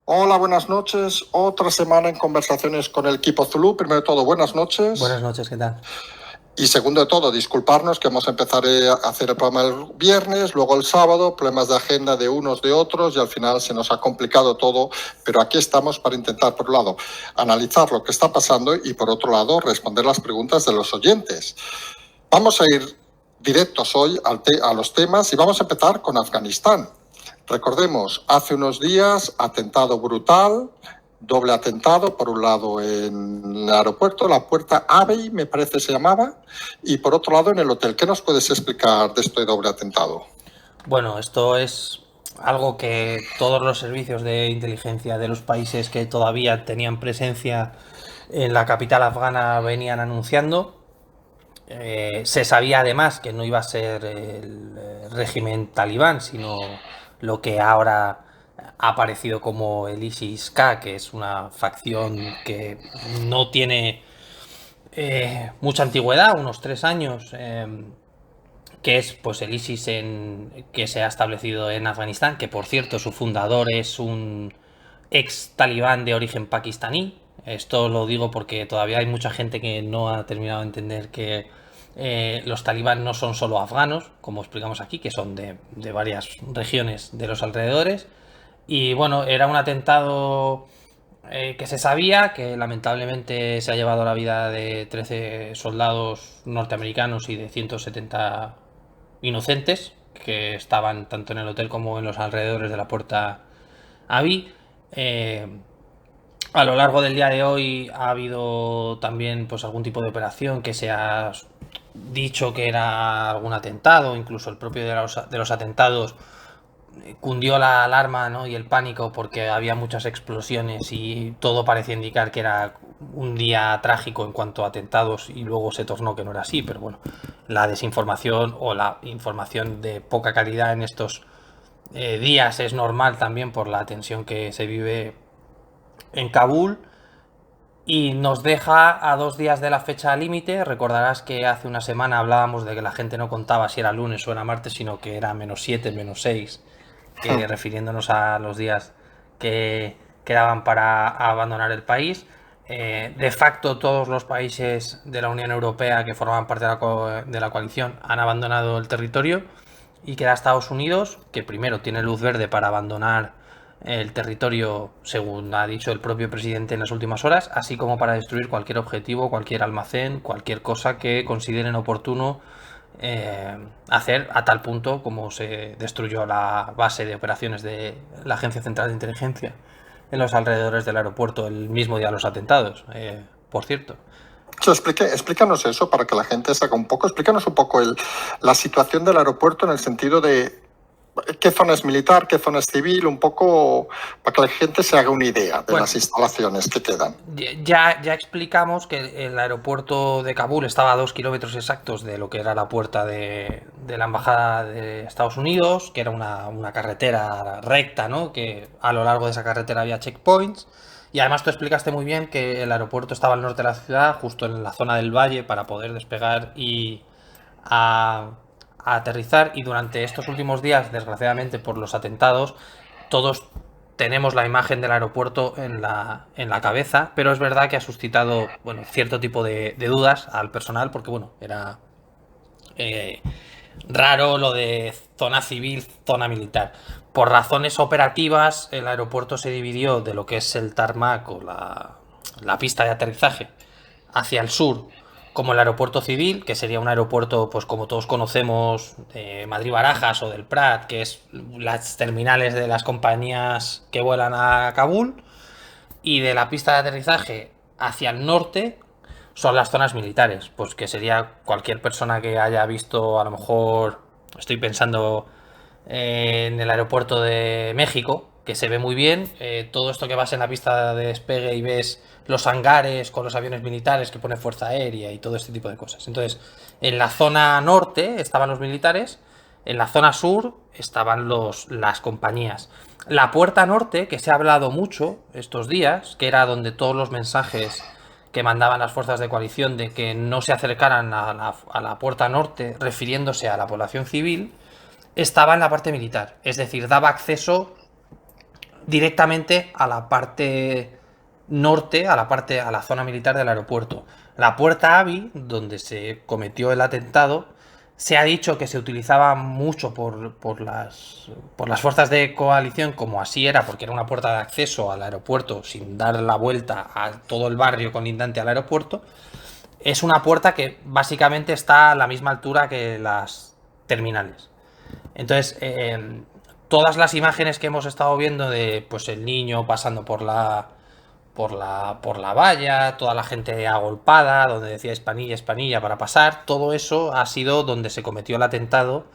Hola, buenas noches. Otra semana en conversaciones con el equipo Zulu. Primero de todo, buenas noches. Buenas noches, ¿qué tal? Y segundo de todo, disculparnos que vamos a empezar a hacer el programa el viernes, luego el sábado, problemas de agenda de unos, de otros, y al final se nos ha complicado todo, pero aquí estamos para intentar, por un lado, analizar lo que está pasando y, por otro lado, responder las preguntas de los oyentes. Vamos a ir directos hoy a los temas y vamos a empezar con Afganistán. Recordemos, hace unos días, atentado brutal, doble atentado, por un lado en el aeropuerto, la puerta Abbey, me parece se llamaba, y por otro lado en el hotel. ¿Qué nos puedes explicar de este doble atentado? Bueno, esto es algo que todos los servicios de inteligencia de los países que todavía tenían presencia en la capital afgana venían anunciando. Se sabía además que no iba a ser el régimen talibán, sino lo que ahora ha aparecido como el ISIS-K, que es una facción que no tiene mucha antigüedad, unos 3 años. Que es pues el ISIS que se ha establecido en Afganistán, que por cierto su fundador es un ex talibán de origen pakistaní. Esto lo digo porque todavía hay mucha gente que no ha terminado de entender que los talibán no son solo afganos, como explicamos aquí, que son de varias regiones de los alrededores. Y bueno, era un atentado que se sabía, que lamentablemente se ha llevado la vida de 13 soldados norteamericanos y de 170 inocentes que estaban tanto en el hotel como en los alrededores de la puerta Abbey. A lo largo del día de hoy ha habido también pues algún tipo de operación que se ha dicho que era algún atentado, incluso el propio de los atentados cundió la alarma, ¿no? Y el pánico porque había muchas explosiones y todo parecía indicar que era un día trágico en cuanto a atentados y luego se tornó que no era así, pero bueno, la desinformación o la información de poca calidad en estos días es normal también por la tensión que se vive en Kabul y nos deja a 2 días de la fecha límite. Recordarás que hace una semana hablábamos de que la gente no contaba si era lunes o era martes, sino que era -7, -6, que refiriéndonos a los días que quedaban para abandonar el país. De facto, todos los países de la Unión Europea que formaban parte de la coalición han abandonado el territorio y queda Estados Unidos, que primero tiene luz verde para abandonar el territorio, según ha dicho el propio presidente en las últimas horas, así como para destruir cualquier objetivo, cualquier almacén, cualquier cosa que consideren oportuno hacer, a tal punto como se destruyó la base de operaciones de la Agencia Central de Inteligencia en los alrededores del aeropuerto el mismo día de los atentados, por cierto. Explícanos eso para que la gente se haga un poco. Explícanos un poco la situación del aeropuerto en el sentido de qué zona es militar, qué zona es civil, un poco para que la gente se haga una idea de Bueno, las instalaciones que quedan. ya explicamos que el aeropuerto de Kabul estaba a 2 kilómetros exactos de lo que era la puerta de la embajada de Estados Unidos, que era una carretera recta, ¿no? Que a lo largo de esa carretera había checkpoints. Y además tú explicaste muy bien que el aeropuerto estaba al norte de la ciudad, justo en la zona del valle, para poder despegar y a, a aterrizar. Y durante estos últimos días, desgraciadamente por los atentados, todos tenemos la imagen del aeropuerto en la cabeza, pero es verdad que ha suscitado bueno, cierto tipo de dudas al personal, porque bueno, era eh, raro lo de zona civil, zona militar. Por razones operativas, el aeropuerto se dividió de lo que es el tarmac o la pista de aterrizaje hacia el sur, como el aeropuerto civil, que sería un aeropuerto, pues como todos conocemos, de Madrid-Barajas o del Prat, que es las terminales de las compañías que vuelan a Kabul, y de la pista de aterrizaje hacia el norte son las zonas militares, pues que sería cualquier persona que haya visto, a lo mejor, estoy pensando en el aeropuerto de México, que se ve muy bien. Todo esto que vas en la pista de despegue y ves los hangares con los aviones militares que pone Fuerza Aérea y todo este tipo de cosas. Entonces, en la zona norte estaban los militares, en la zona sur estaban las compañías. La puerta norte, que se ha hablado mucho estos días, que era donde todos los mensajes que mandaban las fuerzas de coalición de que no se acercaran a la puerta norte refiriéndose a la población civil, estaba en la parte militar, es decir, daba acceso directamente a la parte norte, a la zona militar del aeropuerto. La puerta AVI, donde se cometió el atentado, se ha dicho que se utilizaba mucho por las fuerzas de coalición, como así era, porque era una puerta de acceso al aeropuerto sin dar la vuelta a todo el barrio colindante al aeropuerto. Es una puerta que básicamente está a la misma altura que las terminales. Entonces, todas las imágenes que hemos estado viendo de pues el niño pasando por la valla, toda la gente agolpada, donde decía Hispanilla, Hispanilla para pasar, todo eso ha sido donde se cometió el atentado,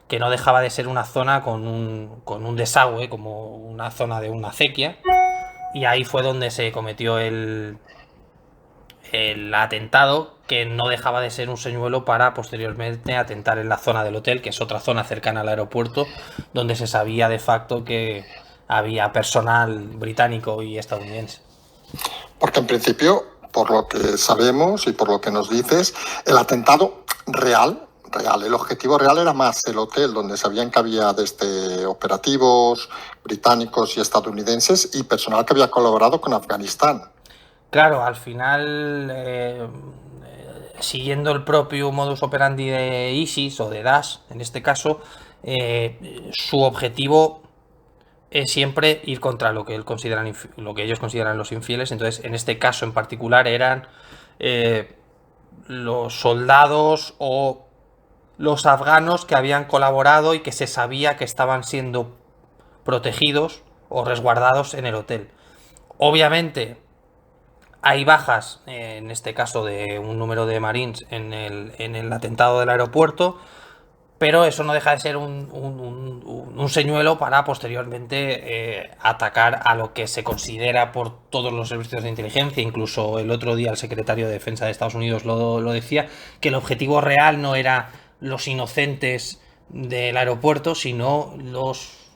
que no dejaba de ser una zona con un desagüe, como una zona de una acequia, y ahí fue donde se cometió el atentado, que no dejaba de ser un señuelo para posteriormente atentar en la zona del hotel, que es otra zona cercana al aeropuerto, donde se sabía de facto que había personal británico y estadounidense. Porque en principio, por lo que sabemos y por lo que nos dices, el atentado real, el objetivo real era más el hotel donde sabían que había desde operativos británicos y estadounidenses y personal que había colaborado con Afganistán. Claro, al final, siguiendo el propio modus operandi de ISIS o de Daesh, en este caso, su objetivo es siempre ir contra lo que ellos consideran los infieles. Entonces, en este caso en particular eran los soldados o los afganos que habían colaborado y que se sabía que estaban siendo protegidos o resguardados en el hotel. Obviamente hay bajas, en este caso de un número de marines en el atentado del aeropuerto, pero eso no deja de ser un señuelo para posteriormente atacar a lo que se considera por todos los servicios de inteligencia. Incluso el otro día el secretario de Defensa de Estados Unidos lo decía, que el objetivo real no era los inocentes del aeropuerto, sino los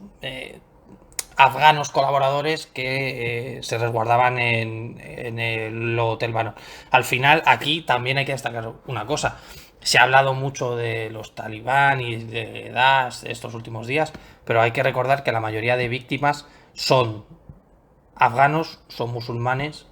afganos colaboradores que se resguardaban en el Hotel Banner. Al final, aquí también hay que destacar una cosa. Se ha hablado mucho de los talibán y de Daesh estos últimos días, pero hay que recordar que la mayoría de víctimas son afganos, son musulmanes,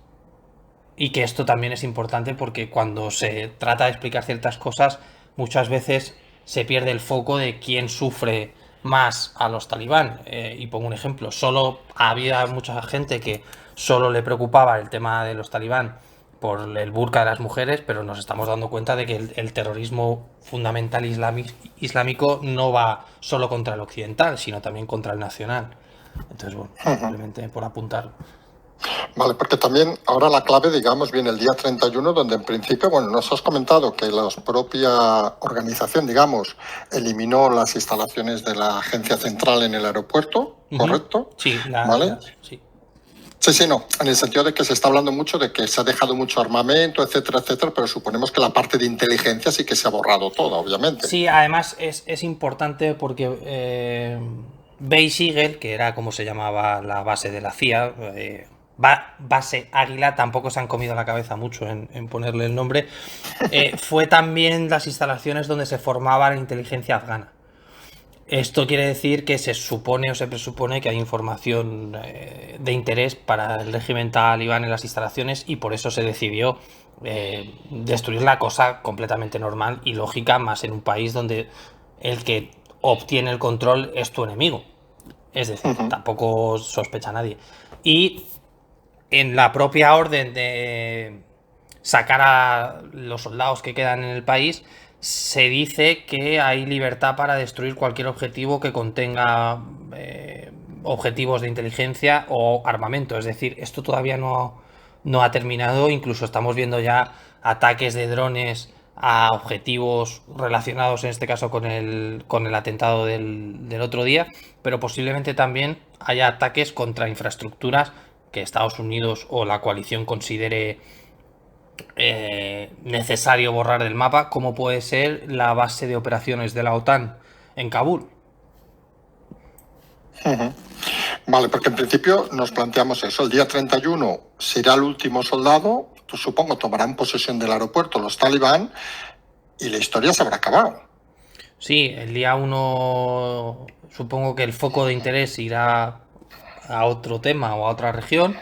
y que esto también es importante porque cuando se trata de explicar ciertas cosas, muchas veces se pierde el foco de quién sufre más a los talibán. Y pongo un ejemplo, solo había mucha gente que solo le preocupaba el tema de los talibán por el burka de las mujeres, pero nos estamos dando cuenta de que el terrorismo fundamental islámico no va solo contra el occidental, sino también contra el nacional. Entonces, bueno, simplemente por apuntar. Vale, porque también ahora la clave, digamos, viene el día 31, donde en principio, bueno, nos has comentado que la propia organización, digamos, eliminó las instalaciones de la agencia central en el aeropuerto, ¿correcto? Sí, ¿vale? Sí. Sí, no, en el sentido de que se está hablando mucho de que se ha dejado mucho armamento, etcétera, etcétera, pero suponemos que la parte de inteligencia sí que se ha borrado toda, obviamente. Sí, además es importante porque Base Eagle, que era como se llamaba la base de la CIA, base Águila, tampoco se han comido la cabeza mucho en ponerle el nombre, fue también las instalaciones donde se formaba la inteligencia afgana. Esto quiere decir que se supone o se presupone que hay información de interés para el régimen talibán en las instalaciones y por eso se decidió destruirla, cosa completamente normal y lógica, más en un país donde el que obtiene el control es tu enemigo. Es decir, tampoco sospecha nadie. Y en la propia orden de sacar a los soldados que quedan en el país, se dice que hay libertad para destruir cualquier objetivo que contenga objetivos de inteligencia o armamento. Es decir, esto todavía no ha terminado. Incluso estamos viendo ya ataques de drones a objetivos relacionados, en este caso, con el atentado del otro día. Pero posiblemente también haya ataques contra infraestructuras que Estados Unidos o la coalición considere necesario borrar del mapa, como puede ser la base de operaciones de la OTAN en Kabul. Vale, porque en principio nos planteamos eso. El día 31 será el último soldado, pues supongo tomarán posesión del aeropuerto los talibán y la historia se habrá acabado. Sí, el día 1 supongo que el foco de interés irá a otro tema o a otra región.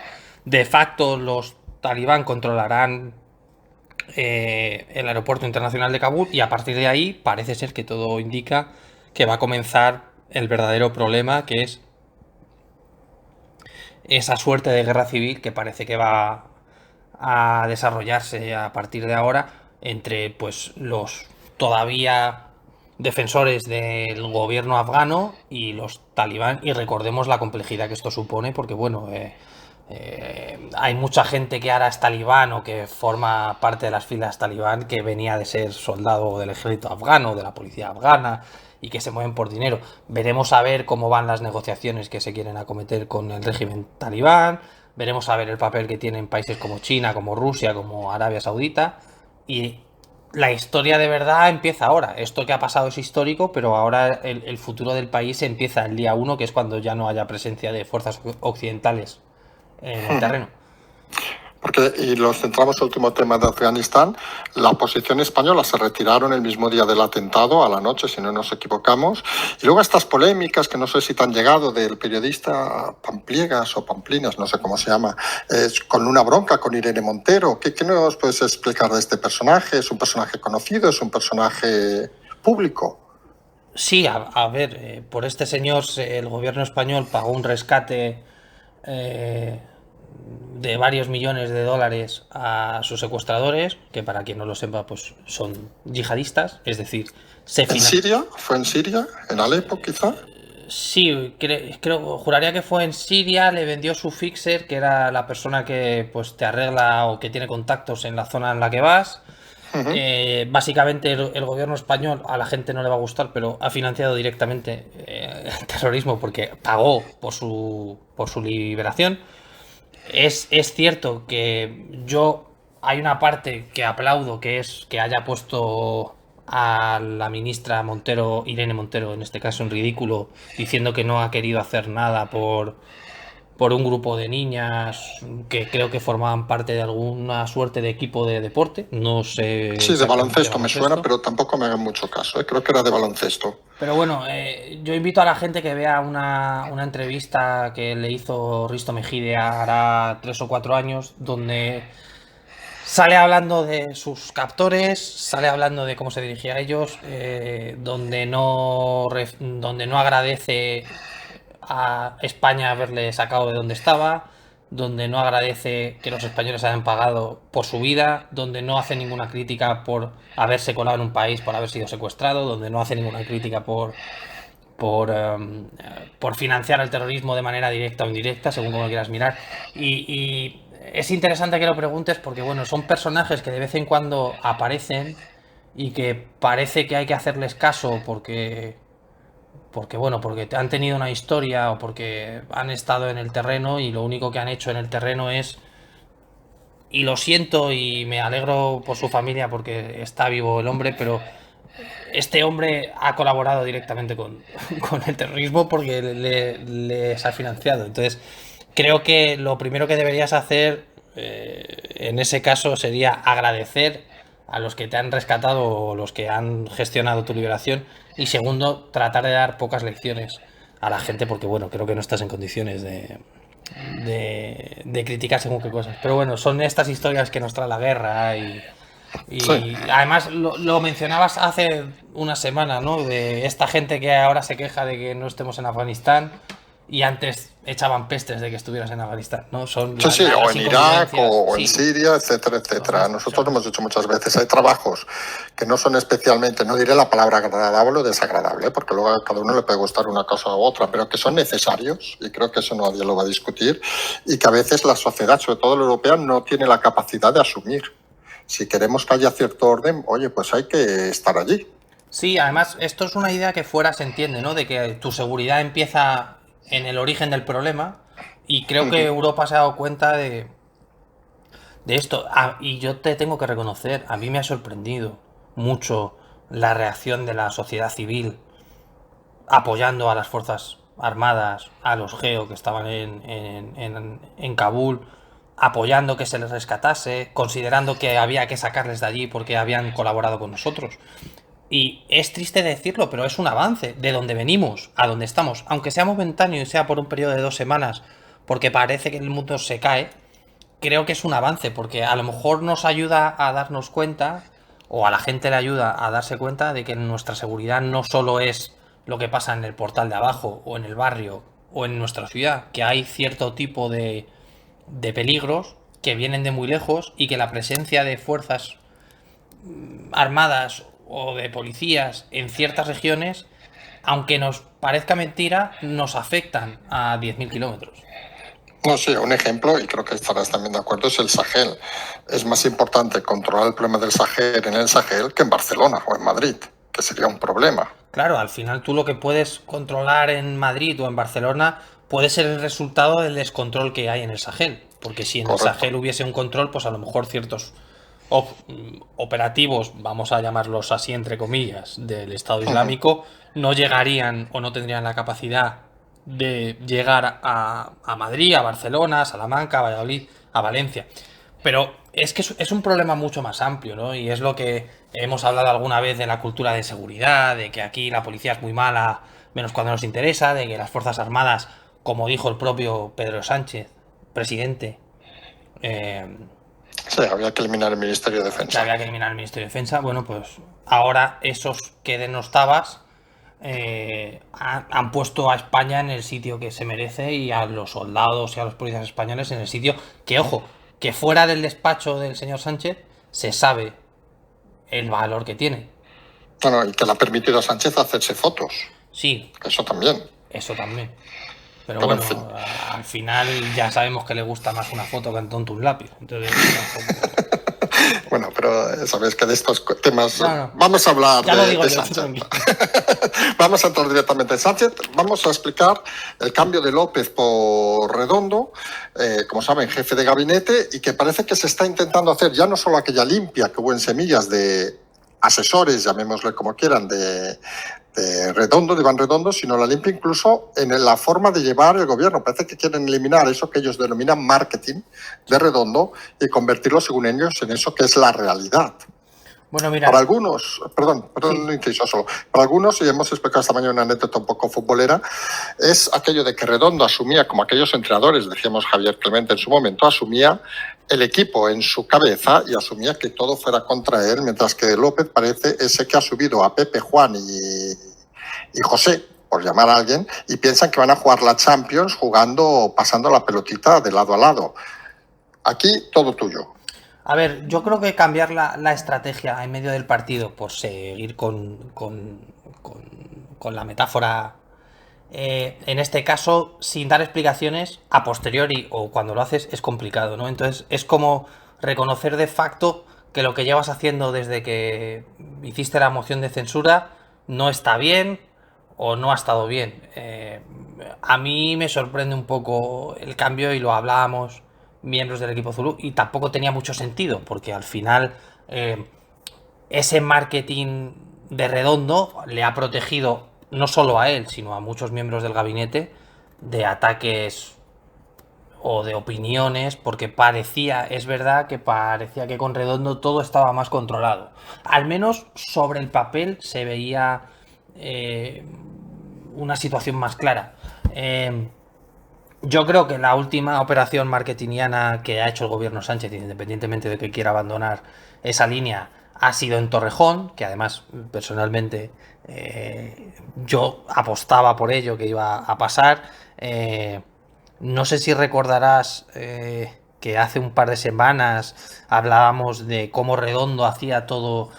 De facto, los talibán controlarán el aeropuerto internacional de Kabul y a partir de ahí parece ser que todo indica que va a comenzar el verdadero problema, que es esa suerte de guerra civil que parece que va a desarrollarse a partir de ahora entre pues los todavía defensores del gobierno afgano y los talibán, y recordemos la complejidad que esto supone porque bueno, hay mucha gente que ahora es talibán o que forma parte de las filas talibán que venía de ser soldado del ejército afgano, de la policía afgana, y que se mueven por dinero. Veremos a ver cómo van las negociaciones que se quieren acometer con el régimen talibán, veremos a ver el papel que tienen países como China, como Rusia, como Arabia Saudita, y la historia de verdad empieza ahora. Esto que ha pasado es histórico, pero ahora el futuro del país empieza el día 1, que es cuando ya no haya presencia de fuerzas occidentales en el terreno. Porque, y los centramos en el último tema de Afganistán, la oposición española se retiraron el mismo día del atentado, a la noche, si no nos equivocamos, y luego estas polémicas que no sé si te han llegado del periodista Pampliegas o Pamplinas, no sé cómo se llama, con una bronca con Irene Montero. ¿Qué nos puedes explicar de este personaje? ¿Es un personaje conocido? ¿Es un personaje público? Sí, a ver, por este señor el gobierno español pagó un rescate de varios millones de dólares a sus secuestradores, que para quien no lo sepa, pues son yihadistas, es decir, ¿En Siria? ¿Fue en Siria? ¿En Alepo, quizá? Sí, creo, juraría que fue en Siria, le vendió su fixer, que era la persona que pues te arregla o que tiene contactos en la zona en la que vas. Básicamente el gobierno español, a la gente no le va a gustar, pero ha financiado directamente el terrorismo porque pagó por su liberación. Es cierto que hay una parte que aplaudo, que es que haya puesto a la ministra Montero, Irene Montero en este caso, en ridículo, diciendo que no ha querido hacer nada por un grupo de niñas que creo que formaban parte de alguna suerte de equipo de deporte. No sé. Sí, de baloncesto me suena, pero tampoco me hagan mucho caso. Creo que era de baloncesto. Pero bueno, yo invito a la gente que vea una entrevista que le hizo Risto Mejide hará 3 o 4 años, donde sale hablando de sus captores, sale hablando de cómo se dirigía a ellos, donde no agradece a España haberle sacado de donde estaba, donde no agradece que los españoles hayan pagado por su vida, donde no hace ninguna crítica por haberse colado en un país, por haber sido secuestrado, donde no hace ninguna crítica por financiar el terrorismo de manera directa o indirecta, según como lo quieras mirar. Y es interesante que lo preguntes porque, bueno, son personajes que de vez en cuando aparecen y que parece que hay que hacerles caso porque han tenido una historia o porque han estado en el terreno, y lo único que han hecho en el terreno es, y lo siento y me alegro por su familia porque está vivo el hombre, pero este hombre ha colaborado directamente con el terrorismo porque les ha financiado. Entonces creo que lo primero que deberías hacer en ese caso sería agradecer a los que te han rescatado o los que han gestionado tu liberación, y segundo, tratar de dar pocas lecciones a la gente porque, bueno, creo que no estás en condiciones de criticar según qué cosas. Pero bueno, son estas historias que nos trae la guerra y Sí. además lo mencionabas hace una semana, ¿no? De esta gente que ahora se queja de que no estemos en Afganistán y antes echaban pestes de que estuvieras en Afganistán, ¿no? Son Sí, o en Irak o sí, en Siria, etcétera, etcétera. correcto. Nosotros lo hemos dicho muchas veces, hay trabajos que no son especialmente, no diré la palabra agradable o desagradable, porque luego a cada uno le puede gustar una cosa u otra, pero que son necesarios, y creo que eso nadie lo va a discutir, y que a veces la sociedad, sobre todo la europea, no tiene la capacidad de asumir. Si queremos que haya cierto orden, oye, pues hay que estar allí. Sí, además, esto es una idea que fuera se entiende, ¿no? De que tu seguridad empieza en el origen del problema, y creo que Europa se ha dado cuenta de esto. Y yo te tengo que reconocer, a mí me ha sorprendido mucho la reacción de la sociedad civil apoyando a las fuerzas armadas, a los GEO que estaban en Kabul, apoyando que se les rescatase, considerando que había que sacarles de allí porque habían colaborado con nosotros. Y es triste decirlo, pero es un avance de donde venimos a donde estamos. Aunque sea momentáneo y sea por un periodo de 2 semanas, porque parece que el mundo se cae, creo que es un avance, porque a lo mejor nos ayuda a darnos cuenta, o a la gente le ayuda a darse cuenta de que nuestra seguridad no solo es lo que pasa en el portal de abajo, o en el barrio, o en nuestra ciudad, que hay cierto tipo de peligros que vienen de muy lejos y que la presencia de fuerzas armadas o de policías en ciertas regiones, aunque nos parezca mentira, nos afectan a 10.000 kilómetros. No, sí, un ejemplo, y creo que estarás también de acuerdo, es el Sahel. Es más importante controlar el problema del Sahel en el Sahel que en Barcelona o en Madrid, que sería un problema. Claro, al final tú lo que puedes controlar en Madrid o en Barcelona puede ser el resultado del descontrol que hay en el Sahel. Porque si en el Correcto. Sahel hubiese un control, pues a lo mejor ciertos operativos, vamos a llamarlos así entre comillas, del Estado Ujú. Islámico, no llegarían o no tendrían la capacidad de llegar a Madrid, a Barcelona, a Salamanca, a Valladolid, a Valencia. Pero es que es un problema mucho más amplio, ¿no? Y es lo que hemos hablado alguna vez de la cultura de seguridad, de que aquí la policía es muy mala, menos cuando nos interesa, de que las Fuerzas Armadas, como dijo el propio Pedro Sánchez, presidente, eh, Sí, había que eliminar el Ministerio de que Defensa. había que eliminar el Ministerio de Defensa. Bueno, pues ahora esos que denostabas han puesto a España en el sitio que se merece y a los soldados y a los policías españoles en el sitio que, ojo, que fuera del despacho del señor Sánchez se sabe el valor que tiene. Bueno, y que le ha permitido a Sánchez hacerse fotos. Sí, Eso también. eso también. Pero Pero en fin. bueno, al final ya sabemos que le gusta más una foto que tonto un lápiz. Entonces tampoco... Bueno, pero sabéis que de estos temas No, no. vamos a hablar Ya lo digo de yo, tú Sánchez. tranquilo. Vamos a entrar directamente en Sánchez. Vamos a explicar el cambio de López por Redondo, como saben, jefe de gabinete, y que parece que se está intentando hacer ya no solo aquella limpia que hubo en Semillas de asesores, llamémosle como quieran, de Redondo, de Iván Redondo, sino la limpia incluso en la forma de llevar el gobierno. Parece que quieren eliminar eso que ellos denominan marketing de Redondo y convertirlo, según ellos, en eso que es la realidad. Bueno, Para mira, algunos, perdón, sí. no inciso solo, para algunos, y hemos explicado esta mañana una anécdota un poco futbolera, es aquello de que Redondo asumía, como aquellos entrenadores, decíamos Javier Clemente en su momento, asumía el equipo en su cabeza y asumía que todo fuera contra él, mientras que López parece ese que ha subido a Pepe, Juan y José, por llamar a alguien, y piensan que van a jugar la Champions jugando, pasando la pelotita de lado a lado. Aquí todo tuyo. A ver, yo creo que cambiar la estrategia en medio del partido, por seguir con la metáfora, en este caso, sin dar explicaciones, a posteriori o cuando lo haces, es complicado, ¿no? Entonces, es como reconocer de facto que lo que llevas haciendo desde que hiciste la moción de censura no está bien o no ha estado bien. A mí me sorprende un poco el cambio y lo hablábamos miembros del equipo Zulu y tampoco tenía mucho sentido porque al final ese marketing de Redondo le ha protegido no solo a él sino a muchos miembros del gabinete de ataques o de opiniones porque parecía, es verdad que parecía que con Redondo todo estaba más controlado. Al menos sobre el papel se veía una situación más clara. Yo creo que la última operación marketingiana que ha hecho el gobierno Sánchez, independientemente de que quiera abandonar esa línea, ha sido en Torrejón, que además personalmente yo apostaba por ello que iba a pasar. No sé si recordarás que hace un par de semanas hablábamos de cómo Redondo hacía todo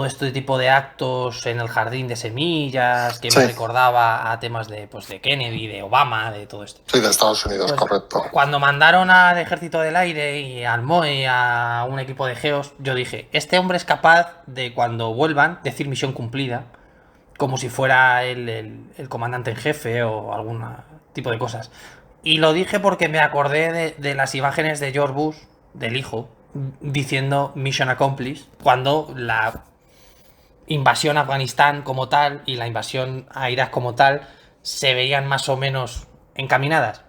este tipo de actos en el jardín de semillas, que Sí, me recordaba a temas de, pues, de Kennedy, de Obama, de todo esto. sí, de Estados Unidos, Pues correcto. cuando mandaron al Ejército del Aire y al MOE a un equipo de geos, yo dije, este hombre es capaz de cuando vuelvan decir misión cumplida, como si fuera el comandante en jefe o algún tipo de cosas. Y lo dije porque me acordé de las imágenes de George Bush, del hijo, diciendo Mission Accomplished, cuando la invasión a Afganistán como tal y la invasión a Irak como tal se veían más o menos encaminadas.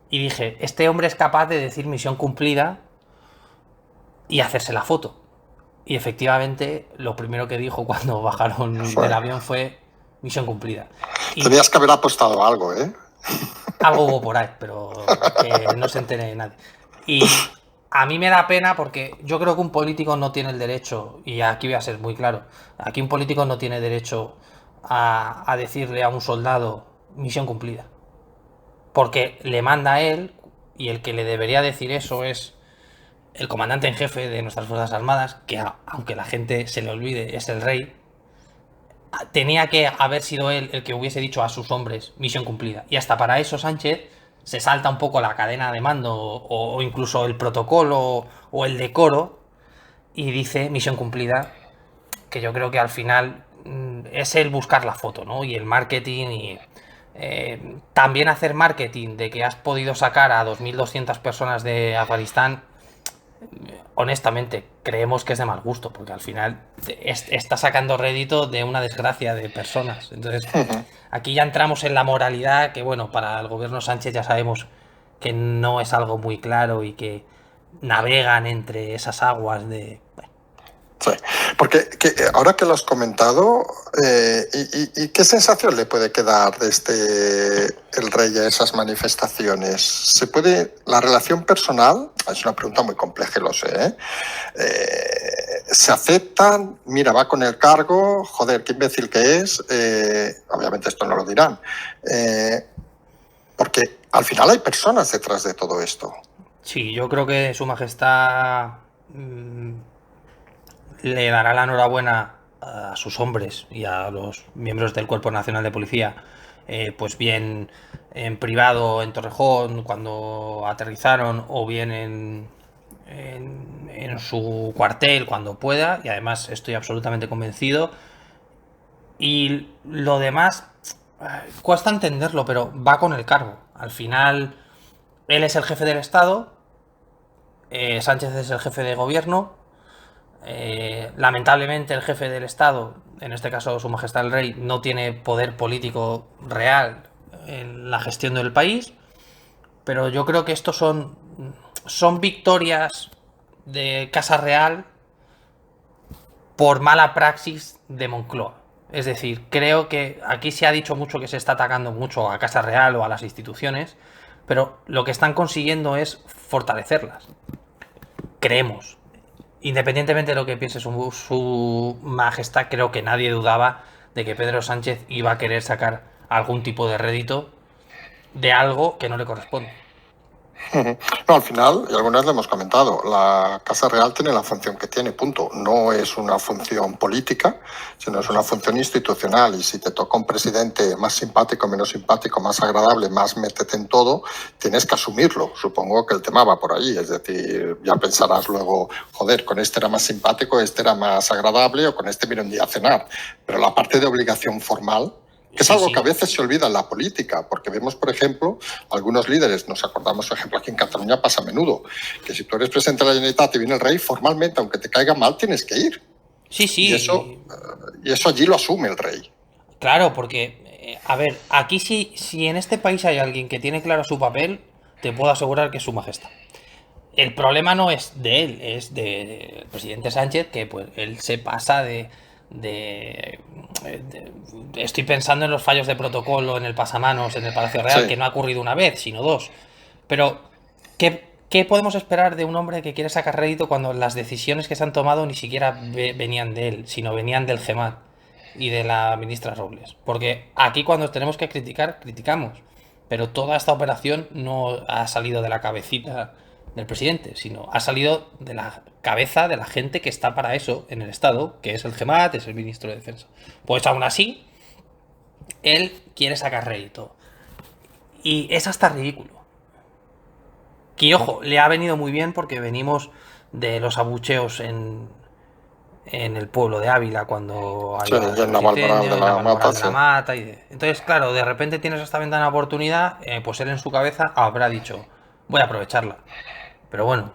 Y dije, este hombre es capaz de decir misión cumplida y hacerse la foto. Y efectivamente, lo primero que dijo cuando bajaron del avión fue misión cumplida. Y tenías que haber apostado algo, ¿eh? algo hubo por ahí, pero que no se entere nadie. Y a mí me da pena porque yo creo que un político no tiene el derecho, y aquí voy a ser muy claro, aquí un político no tiene derecho a decirle a un soldado misión cumplida. Porque le manda a él, y el que le debería decir eso es el comandante en jefe de nuestras Fuerzas Armadas, que aunque la gente se le olvide, es el rey. Tenía que haber sido él el que hubiese dicho a sus hombres misión cumplida. Y hasta para eso Sánchez se salta un poco la cadena de mando o incluso el protocolo o el decoro y dice misión cumplida, que yo creo que al final es el buscar la foto, ¿no? Y el marketing y también hacer marketing de que has podido sacar a 2.200 personas de Afganistán. Honestamente, creemos que es de mal gusto, porque al final está sacando rédito de una desgracia de personas. Entonces, aquí ya entramos en la moralidad, que bueno, para el gobierno Sánchez ya sabemos que no es algo muy claro y que navegan entre esas aguas de... Sí, porque ahora que lo has comentado, ¿y qué sensación le puede quedar desde el rey a esas manifestaciones? ¿Se puede, la relación personal, es una pregunta muy compleja, lo sé, se aceptan, mira, va con el cargo, joder, qué imbécil que es, obviamente esto no lo dirán, porque al final hay personas detrás de todo esto. Sí, yo creo que Su Majestad le dará la enhorabuena a sus hombres y a los miembros del Cuerpo Nacional de Policía, pues bien en privado en Torrejón cuando aterrizaron o bien en su cuartel cuando pueda, y además estoy absolutamente convencido. Y lo demás cuesta entenderlo, pero va con el cargo. Al final, él es el jefe del Estado, Sánchez es el jefe de gobierno. Lamentablemente el jefe del Estado, en este caso Su Majestad el Rey, no tiene poder político real en la gestión del país, pero yo creo que estos son victorias de Casa Real por mala praxis de Moncloa. Es decir, creo que aquí se ha dicho mucho que se está atacando mucho a Casa Real o a las instituciones, pero lo que están consiguiendo es fortalecerlas. Creemos. Independientemente de lo que piense su majestad, creo que nadie dudaba de que Pedro Sánchez iba a querer sacar algún tipo de rédito de algo que no le corresponde. No, al final, y algunas lo hemos comentado, la Casa Real tiene la función que tiene, punto. No es una función política, sino es una función institucional. Y si te toca un presidente más simpático, menos simpático, más agradable, más métete en todo, tienes que asumirlo. Supongo que el tema va por ahí. Es decir, ya pensarás luego, joder, con este era más simpático, este era más agradable, o con este vino un día a cenar. Pero la parte de obligación formal, que es algo que a veces se olvida en la política, porque vemos, por ejemplo, algunos líderes, nos acordamos, por ejemplo, aquí en Cataluña pasa a menudo, que si tú eres presidente de la Generalitat y viene el rey, formalmente, aunque te caiga mal, tienes que ir. Sí, sí. Y eso allí lo asume el rey. Claro, porque, a ver, aquí si en este país hay alguien que tiene claro su papel, te puedo asegurar que es Su Majestad. El problema no es de él, es del presidente Sánchez, que pues él se pasa estoy pensando en los fallos de protocolo en el pasamanos en el Palacio Real, sí, que no ha ocurrido una vez, sino dos. Pero, ¿qué podemos esperar de un hombre que quiere sacar rédito cuando las decisiones que se han tomado ni siquiera venían de él, sino venían del GEMAT y de la ministra Robles? Porque aquí cuando tenemos que criticar, criticamos. Pero toda esta operación no ha salido de la cabecita del presidente, sino ha salido de la cabeza de la gente que está para eso en el Estado, que es el GEMAT, es el ministro de Defensa. Pues aún así, él quiere sacar rédito. Y es hasta ridículo. Que, ojo, le ha venido muy bien porque venimos de los abucheos en el pueblo de Ávila cuando hay la mata. Entonces, claro, de repente tienes esta ventana de oportunidad, pues él en su cabeza habrá dicho, voy a aprovecharla. Pero bueno,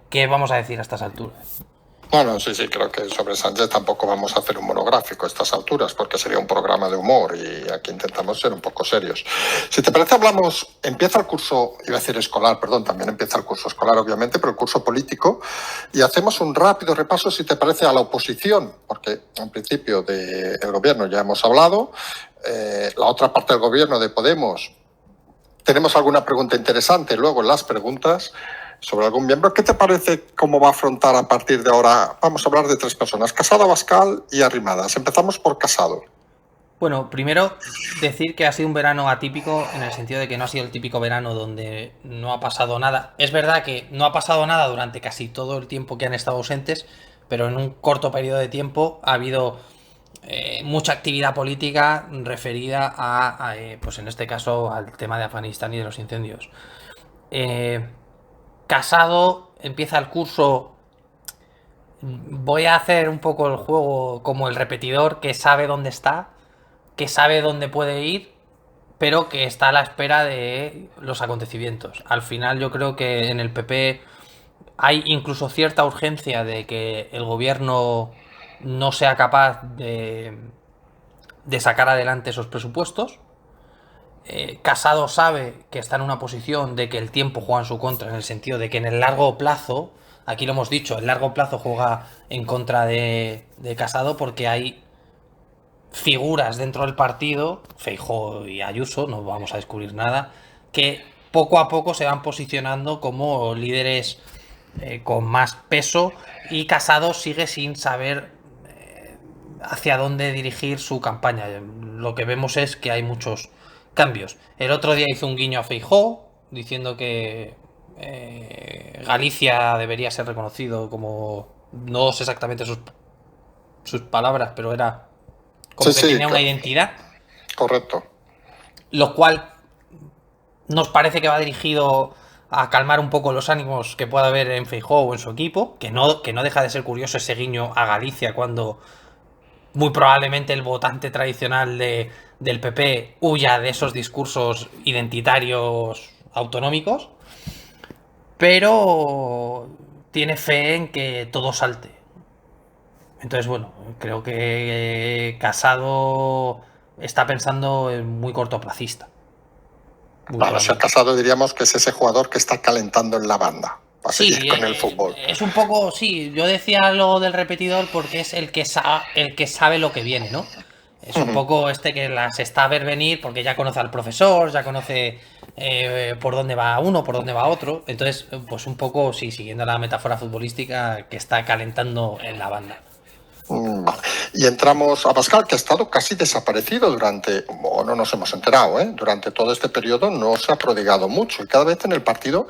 ¿qué vamos a decir a estas alturas? Bueno, sí, creo que sobre Sánchez tampoco vamos a hacer un monográfico a estas alturas, porque sería un programa de humor y aquí intentamos ser un poco serios. Si te parece, empieza el curso, iba a decir escolar, perdón, también empieza el curso escolar, obviamente, pero el curso político, y hacemos un rápido repaso, si te parece, a la oposición, porque en principio del gobierno ya hemos hablado, la otra parte del gobierno de Podemos, tenemos alguna pregunta interesante luego en las preguntas sobre algún miembro. ¿Qué te parece cómo va a afrontar a partir de ahora? Vamos a hablar de 3 personas, Casado, Abascal y Arrimadas. Empezamos por Casado. Bueno, primero decir que ha sido un verano atípico en el sentido de que no ha sido el típico verano donde no ha pasado nada. Es verdad que no ha pasado nada durante casi todo el tiempo que han estado ausentes, pero en un corto periodo de tiempo ha habido mucha actividad política referida a pues en este caso, al tema de Afganistán y de los incendios. Casado empieza el curso. Voy a hacer un poco el juego como el repetidor que sabe dónde está, que sabe dónde puede ir, pero que está a la espera de los acontecimientos. Al final yo creo que en el PP hay incluso cierta urgencia de que el gobierno no sea capaz de sacar adelante esos presupuestos. Casado sabe que está en una posición de que el tiempo juega en su contra, en el sentido de que en el largo plazo, aquí lo hemos dicho, el largo plazo juega en contra de Casado porque hay figuras dentro del partido, Feijóo y Ayuso, no vamos a descubrir nada, que poco a poco se van posicionando como líderes con más peso, y Casado sigue sin saber hacia dónde dirigir su campaña. Lo que vemos es que hay muchos cambios. El otro día hizo un guiño a Feijóo diciendo que Galicia debería ser reconocido como, no sé exactamente sus palabras, pero era como que tenía una identidad. Correcto. Lo cual nos parece que va dirigido a calmar un poco los ánimos que pueda haber en Feijóo o en su equipo, que no deja de ser curioso ese guiño a Galicia cuando muy probablemente el votante tradicional del PP huya de esos discursos identitarios autonómicos, pero tiene fe en que todo salte. Entonces, bueno, creo que Casado está pensando en muy cortoplacista. Claro, si ha Casado diríamos que es ese jugador que está calentando en la banda para seguir con el fútbol. Es un poco, sí, yo decía lo del repetidor porque es el que sabe lo que viene, ¿no? Es un poco que las está a ver venir porque ya conoce al profesor, ya conoce por dónde va uno, por dónde va otro. Entonces, pues un poco, sí, siguiendo la metáfora futbolística, que está calentando en la banda. Vale. Y entramos a Abascal, que ha estado casi desaparecido o no nos hemos enterado, durante todo este periodo no se ha prodigado mucho. Y cada vez en el partido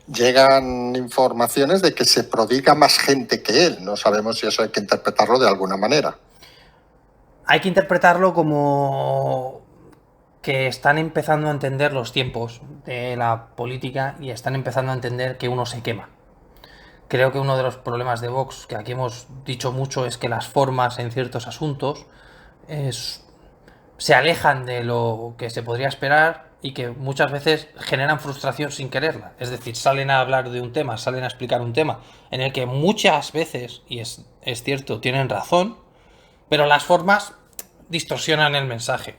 llegan informaciones de que se prodiga más gente que él. No sabemos si eso hay que interpretarlo de alguna manera. Hay que interpretarlo como que están empezando a entender los tiempos de la política y están empezando a entender que uno se quema. Creo que uno de los problemas de Vox, que aquí hemos dicho mucho, es que las formas en ciertos asuntos se alejan de lo que se podría esperar y que muchas veces generan frustración sin quererla. Es decir, salen a hablar de un tema, salen a explicar un tema en el que muchas veces, y es cierto, tienen razón, pero las formas distorsionan el mensaje.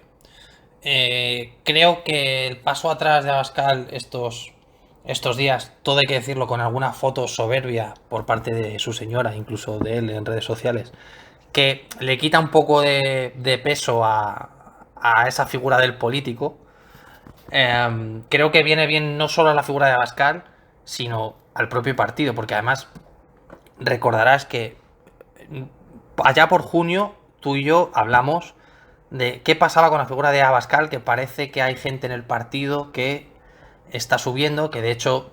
Creo que el paso atrás de Abascal estos días, todo hay que decirlo, con alguna foto soberbia por parte de su señora, incluso de él en redes sociales, que le quita un poco de peso a esa figura del político. Creo que viene bien no solo a la figura de Abascal, sino al propio partido, porque además recordarás que allá por junio tú y yo hablamos de qué pasaba con la figura de Abascal, que parece que hay gente en el partido que está subiendo, que de hecho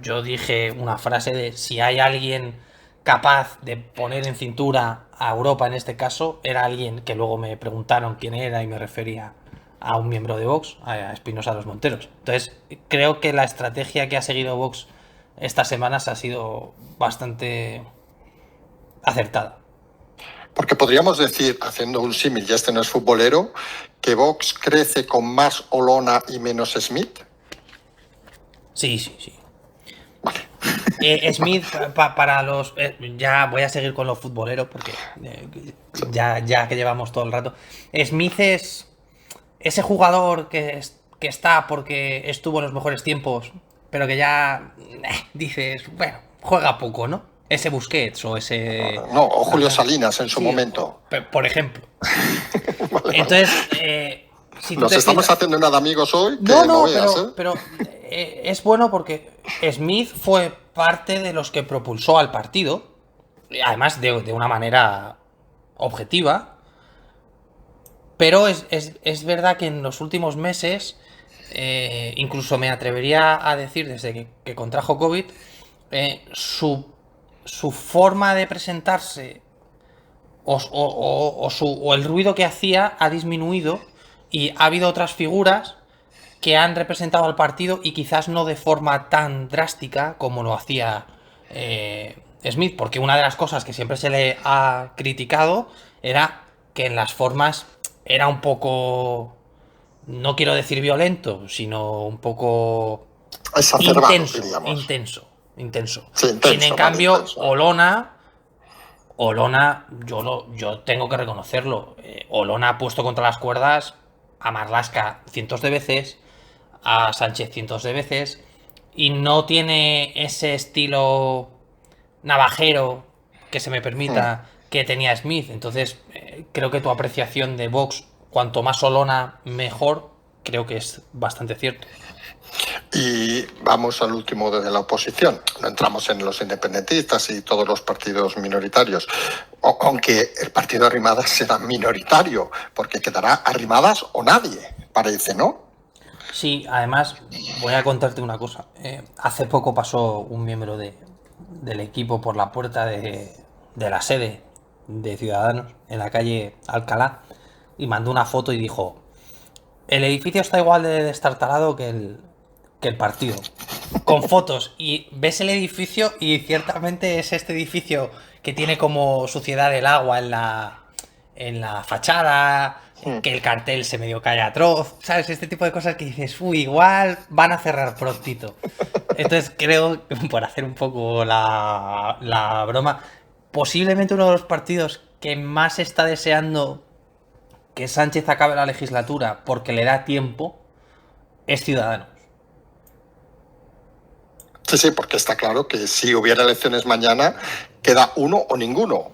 yo dije una frase de si hay alguien capaz de poner en cintura a Europa en este caso, era alguien que luego me preguntaron quién era y me refería a un miembro de Vox, a Espinosa Los Monteros. Entonces creo que la estrategia que ha seguido Vox estas semanas ha sido bastante acertada. Porque podríamos decir, haciendo un símil, ya este no es futbolero, que Vox crece con más Olona y menos Smith. Sí. Vale. Smith, para los... ya voy a seguir con los futboleros porque ya que llevamos todo el rato. Smith es ese jugador que está porque estuvo en los mejores tiempos, pero que ya dices, bueno, juega poco, ¿no? Ese Busquets o ese... No, o Julio Salinas en su momento. Por ejemplo. Vale, Entonces, si tú nos estamos haciendo nada amigos hoy. Que no, veas, pero es bueno porque Smith fue parte de los que propulsó al partido, además de una manera objetiva, pero es verdad que en los últimos meses, incluso me atrevería a decir desde que contrajo COVID, su forma de presentarse o el ruido que hacía ha disminuido y ha habido otras figuras que han representado al partido y quizás no de forma tan drástica como lo hacía Smith, porque una de las cosas que siempre se le ha criticado era que en las formas era un poco, no quiero decir violento, sino un poco intenso. Sí, intenso, En cambio, intenso. Olona, yo tengo que reconocerlo. Olona ha puesto contra las cuerdas a Marlaska cientos de veces, a Sánchez cientos de veces, y no tiene ese estilo navajero, que se me permita, que tenía Smith. Entonces, creo que tu apreciación de Vox, cuanto más Olona, mejor, creo que es bastante cierto. Y vamos al último de la oposición. No entramos en los independentistas y todos los partidos minoritarios, aunque el partido Arrimadas será minoritario, porque quedará Arrimadas o nadie, parece, ¿no? Sí, además, voy a contarte una cosa. Hace poco pasó un miembro del equipo por la puerta de la sede de Ciudadanos en la calle Alcalá y mandó una foto y dijo: el edificio está igual de destartalado que el partido. Con fotos. Y ves el edificio y ciertamente es este edificio que tiene como suciedad el agua en la fachada, que el cartel se medio cae atroz, ¿sabes? Este tipo de cosas que dices, uy, igual van a cerrar prontito. Entonces creo, por hacer un poco la broma, posiblemente uno de los partidos que más está deseando que Sánchez acabe la legislatura porque le da tiempo es Ciudadanos. Sí, porque está claro que si hubiera elecciones mañana, queda uno o ninguno.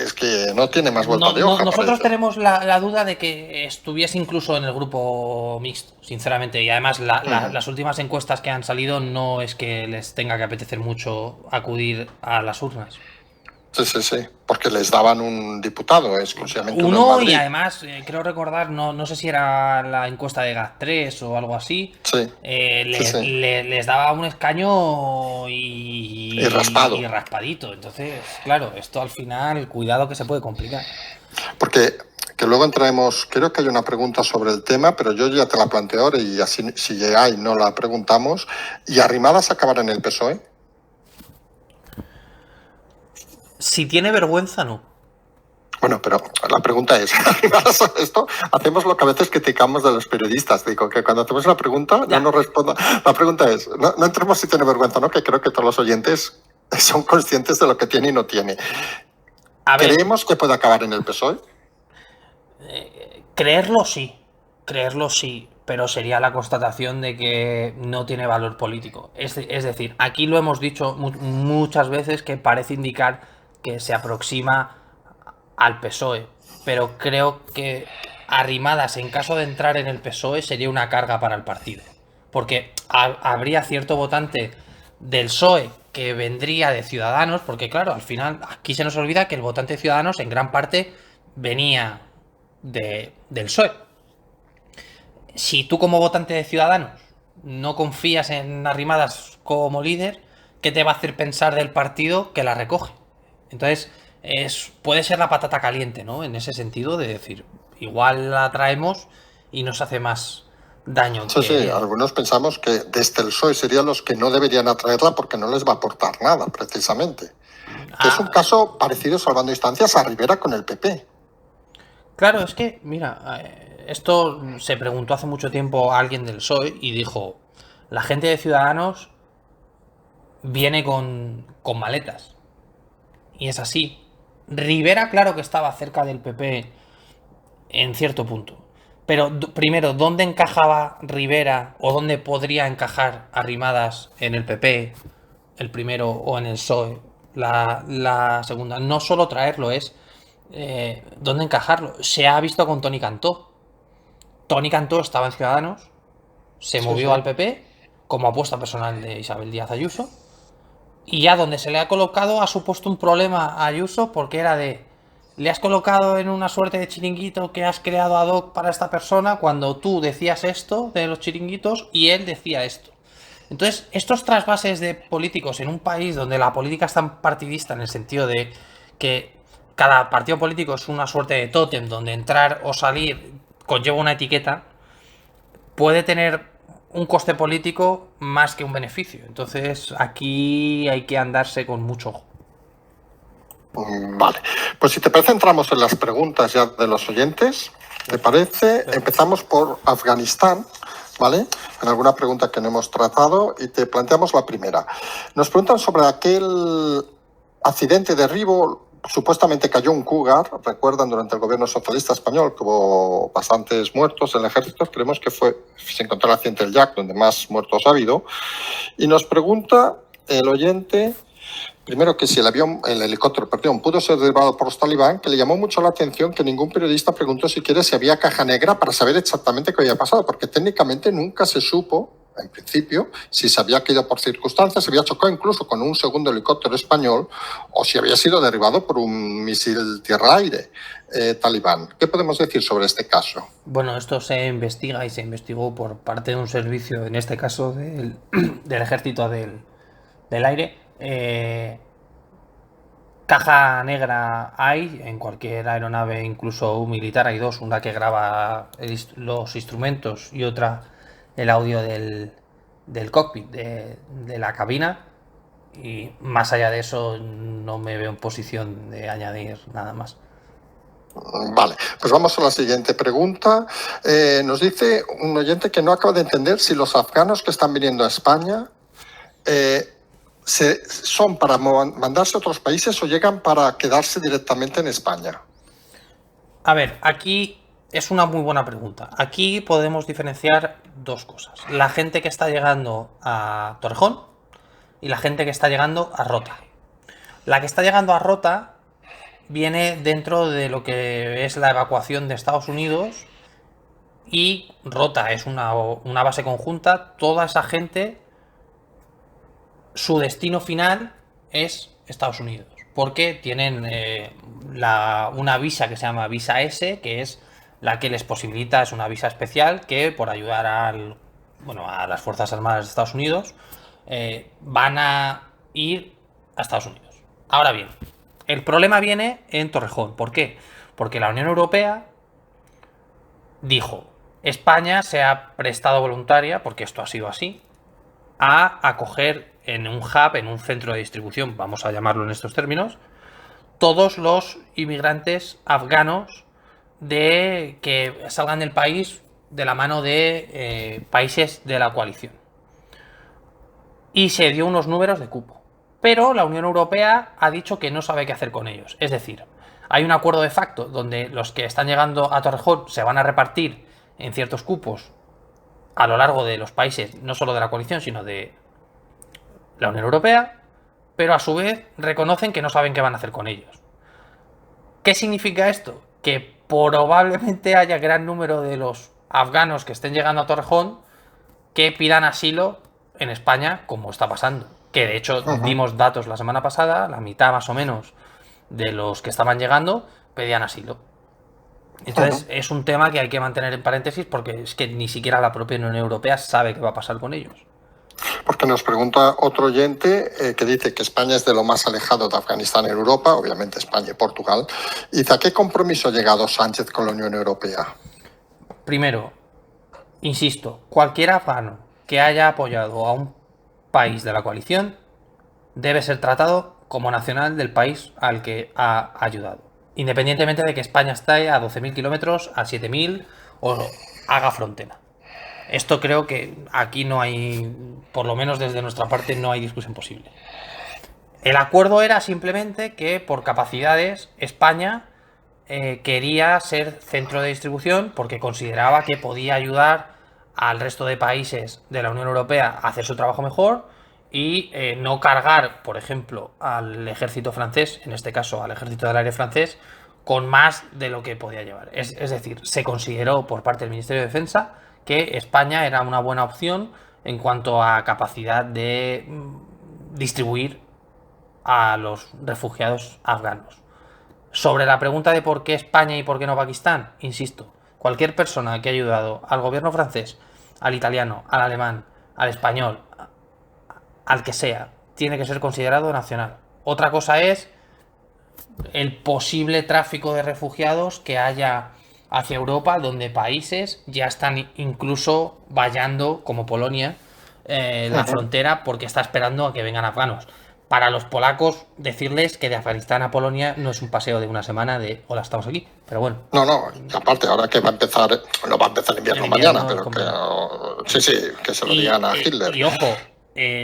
Es que no tiene más vuelta de hoja. Nosotros tenemos la duda de que estuviese incluso en el grupo mixto, sinceramente. Y además las últimas encuestas que han salido no es que les tenga que apetecer mucho acudir a las urnas. Sí, porque les daban un diputado exclusivamente. Uno y además, creo recordar, no sé si era la encuesta de GAT3 o algo así. Sí. Les daba un escaño y raspadito. Entonces, claro, esto al final, cuidado que se puede complicar. Porque que luego entraremos, creo que hay una pregunta sobre el tema, pero yo ya te la planteo ahora y así si llega y no la preguntamos. ¿Y Arrimadas acabará en el PSOE? Si tiene vergüenza, no. Bueno, pero la pregunta es, esto hacemos lo que a veces criticamos de los periodistas. Digo, que cuando hacemos la pregunta, no nos responda. La pregunta es, no entremos si tiene vergüenza, ¿no? Que creo que todos los oyentes son conscientes de lo que tiene y no tiene. ¿Creemos que puede acabar en el PSOE? Creerlo sí, pero sería la constatación de que no tiene valor político. Es decir, aquí lo hemos dicho muchas veces que parece indicar que se aproxima al PSOE, pero creo que Arrimadas, en caso de entrar en el PSOE, sería una carga para el partido, porque habría cierto votante del PSOE que vendría de Ciudadanos, porque claro, al final aquí se nos olvida que el votante de Ciudadanos en gran parte venía del PSOE. Si tú como votante de Ciudadanos no confías en Arrimadas como líder, ¿qué te va a hacer pensar del partido que la recoge? Entonces, puede ser la patata caliente, ¿no? En ese sentido de decir, igual la traemos y nos hace más daño. Sí, algunos pensamos que desde el PSOE serían los que no deberían atraerla porque no les va a aportar nada, precisamente. Que es un caso parecido, salvando distancias, a Rivera con el PP. Claro, es que, mira, esto se preguntó hace mucho tiempo a alguien del PSOE y dijo, la gente de Ciudadanos viene con maletas. Y es así. Rivera, claro que estaba cerca del PP en cierto punto. Pero primero, ¿dónde encajaba Rivera o dónde podría encajar Arrimadas en el PP, el primero, o en el PSOE, la segunda? No solo traerlo, es dónde encajarlo. Se ha visto con Toni Cantó. Toni Cantó estaba en Ciudadanos, se Sí, movió sí. al PP como apuesta personal de Isabel Díaz Ayuso, y ya donde se le ha colocado ha supuesto un problema a Ayuso, porque era de, le has colocado en una suerte de chiringuito que has creado ad hoc para esta persona cuando tú decías esto de los chiringuitos y él decía esto. Entonces, estos trasvases de políticos en un país donde la política es tan partidista, en el sentido de que cada partido político es una suerte de tótem donde entrar o salir conlleva una etiqueta, puede tener un coste político más que un beneficio. Entonces, aquí hay que andarse con mucho ojo. Vale, pues si te parece entramos en las preguntas ya de los oyentes. ¿Te parece? Empezamos por Afganistán, ¿vale? En alguna pregunta que no hemos tratado y te planteamos la primera. Nos preguntan sobre aquel accidente de derribo. Supuestamente cayó un Cougar, recuerdan, durante el gobierno socialista español, que hubo bastantes muertos en el ejército. Creemos que se encontró el accidente del Jack, donde más muertos ha habido. Y nos pregunta el oyente, primero, que si el helicóptero, pudo ser derribado por los talibán, que le llamó mucho la atención que ningún periodista preguntó siquiera si había caja negra para saber exactamente qué había pasado, porque técnicamente nunca se supo, en principio, si se había caído por circunstancias, si había chocado incluso con un segundo helicóptero español o si había sido derribado por un misil tierra-aire talibán. ¿Qué podemos decir sobre este caso? Bueno, esto se investiga y se investigó por parte de un servicio, en este caso del ejército del aire. Caja negra hay en cualquier aeronave, incluso militar. Hay dos, una que graba los instrumentos y otra el audio del cockpit, de la cabina. Y más allá de eso no me veo en posición de añadir nada más. Vale, pues vamos a la siguiente pregunta. Nos dice un oyente que no acaba de entender si los afganos que están viniendo a España son para mandarse a otros países o llegan para quedarse directamente en España. A ver, aquí es una muy buena pregunta. Aquí podemos diferenciar dos cosas. La gente que está llegando a Torrejón y la gente que está llegando a Rota. La que está llegando a Rota viene dentro de lo que es la evacuación de Estados Unidos, y Rota es una base conjunta. Toda esa gente, su destino final es Estados Unidos, porque tienen una visa que se llama visa S, que es la que les posibilita, es una visa especial que, por ayudar a las Fuerzas Armadas de Estados Unidos, van a ir a Estados Unidos. Ahora bien, el problema viene en Torrejón. ¿Por qué? Porque la Unión Europea dijo, España se ha prestado voluntaria, porque esto ha sido así, a acoger en un hub, en un centro de distribución, vamos a llamarlo en estos términos, todos los inmigrantes afganos que salgan del país de la mano de países de la coalición. Y se dio unos números de cupo. Pero la Unión Europea ha dicho que no sabe qué hacer con ellos. Es decir, hay un acuerdo de facto donde los que están llegando a Torrejón se van a repartir en ciertos cupos a lo largo de los países, no solo de la coalición, sino de la Unión Europea, pero a su vez reconocen que no saben qué van a hacer con ellos. ¿Qué significa esto? Que probablemente haya gran número de los afganos que estén llegando a Torrejón que pidan asilo en España, como está pasando. Que de hecho dimos datos la semana pasada, la mitad más o menos de los que estaban llegando pedían asilo. Entonces es un tema que hay que mantener en paréntesis, porque es que ni siquiera la propia Unión Europea sabe qué va a pasar con ellos. Porque nos pregunta otro oyente que dice que España es de lo más alejado de Afganistán en Europa, obviamente España y Portugal. Y dice, ¿a qué compromiso ha llegado Sánchez con la Unión Europea? Primero, insisto, cualquier afgano que haya apoyado a un país de la coalición debe ser tratado como nacional del país al que ha ayudado, independientemente de que España esté a 12.000 kilómetros, a 7.000 o haga frontera. Esto creo que aquí no hay, por lo menos desde nuestra parte, no hay discusión posible. El acuerdo era simplemente que por capacidades España quería ser centro de distribución porque consideraba que podía ayudar al resto de países de la Unión Europea a hacer su trabajo mejor y no cargar, por ejemplo, al ejército francés, en este caso al ejército del aire francés, con más de lo que podía llevar. Es decir, se consideró por parte del Ministerio de Defensa que España era una buena opción en cuanto a capacidad de distribuir a los refugiados afganos. Sobre la pregunta de por qué España y por qué no Pakistán, insisto, cualquier persona que haya ayudado al gobierno francés, al italiano, al alemán, al español, al que sea, tiene que ser considerado nacional. Otra cosa es el posible tráfico de refugiados que haya hacia Europa, donde países ya están incluso vallando, como Polonia, la frontera porque está esperando a que vengan afganos. Para los polacos, decirles que de Afganistán a Polonia no es un paseo de una semana de hola, estamos aquí, pero bueno. No, aparte, ahora que va a empezar, no va a empezar invierno mañana, pero que sí, que se lo digan a Hitler. Y ojo,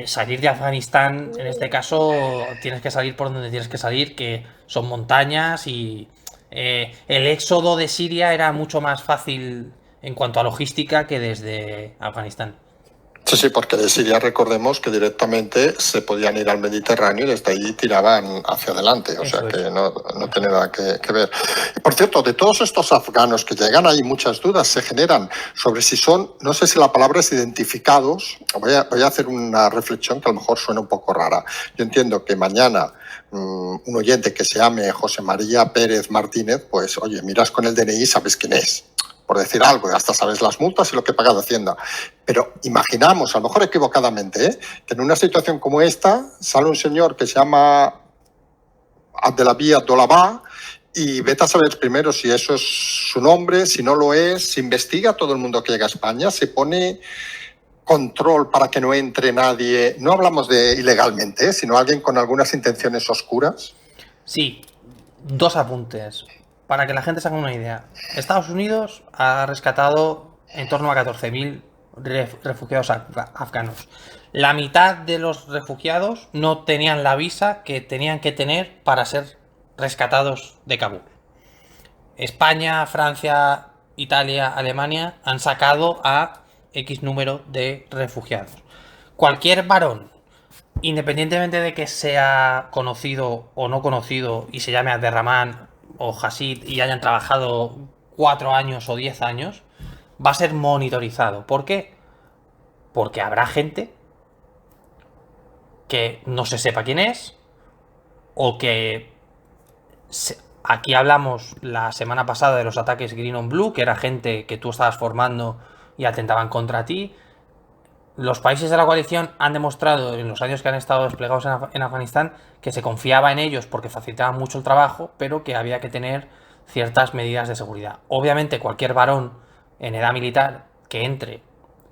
salir de Afganistán, en este caso, tienes que salir por donde tienes que salir, que son montañas y el éxodo de Siria era mucho más fácil en cuanto a logística que desde Afganistán. Sí, porque de Siria recordemos que directamente se podían ir al Mediterráneo y desde allí tiraban hacia adelante, o sea que no tiene nada que ver. Y por cierto, de todos estos afganos que llegan, hay muchas dudas, se generan sobre si son, no sé si la palabra es identificados, voy a hacer una reflexión que a lo mejor suena un poco rara. Yo entiendo que mañana un oyente que se llame José María Pérez Martínez, pues oye, miras con el DNI y sabes quién es, por decir algo, y hasta sabes las multas y lo que paga de Hacienda. Pero imaginamos, a lo mejor equivocadamente, que en una situación como esta sale un señor que se llama Abdelaví Abdolabá y vete a saber primero si eso es su nombre, si no lo es, se investiga a todo el mundo que llega a España, se pone control para que no entre nadie, no hablamos de ilegalmente, sino alguien con algunas intenciones oscuras. Sí, dos apuntes. Para que la gente se haga una idea, Estados Unidos ha rescatado en torno a 14.000 refugiados afganos. La mitad de los refugiados no tenían la visa que tenían que tener para ser rescatados de Kabul. España, Francia, Italia, Alemania han sacado a X número de refugiados. Cualquier varón, independientemente de que sea conocido o no conocido y se llame Abderramán o Hasid y hayan trabajado 4 años o 10 años, va a ser monitorizado. ¿Por qué? Porque habrá gente que no se sepa quién es o que aquí hablamos la semana pasada de los ataques Green on Blue, que era gente que tú estabas formando y atentaban contra ti. Los países de la coalición han demostrado en los años que han estado desplegados en Afganistán que se confiaba en ellos porque facilitaban mucho el trabajo, pero que había que tener ciertas medidas de seguridad. Obviamente cualquier varón en edad militar que entre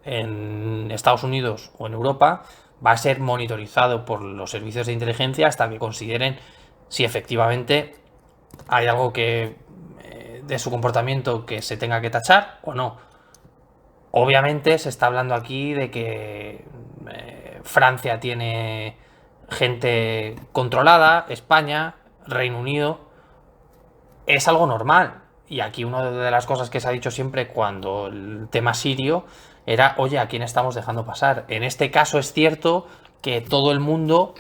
en Estados Unidos o en Europa va a ser monitorizado por los servicios de inteligencia hasta que consideren si efectivamente hay algo que de su comportamiento que se tenga que tachar o no. Obviamente se está hablando aquí de que Francia tiene gente controlada, España, Reino Unido. Es algo normal. Y aquí una de las cosas que se ha dicho siempre cuando el tema sirio era, oye, ¿a quién estamos dejando pasar? En este caso es cierto que todo el mundo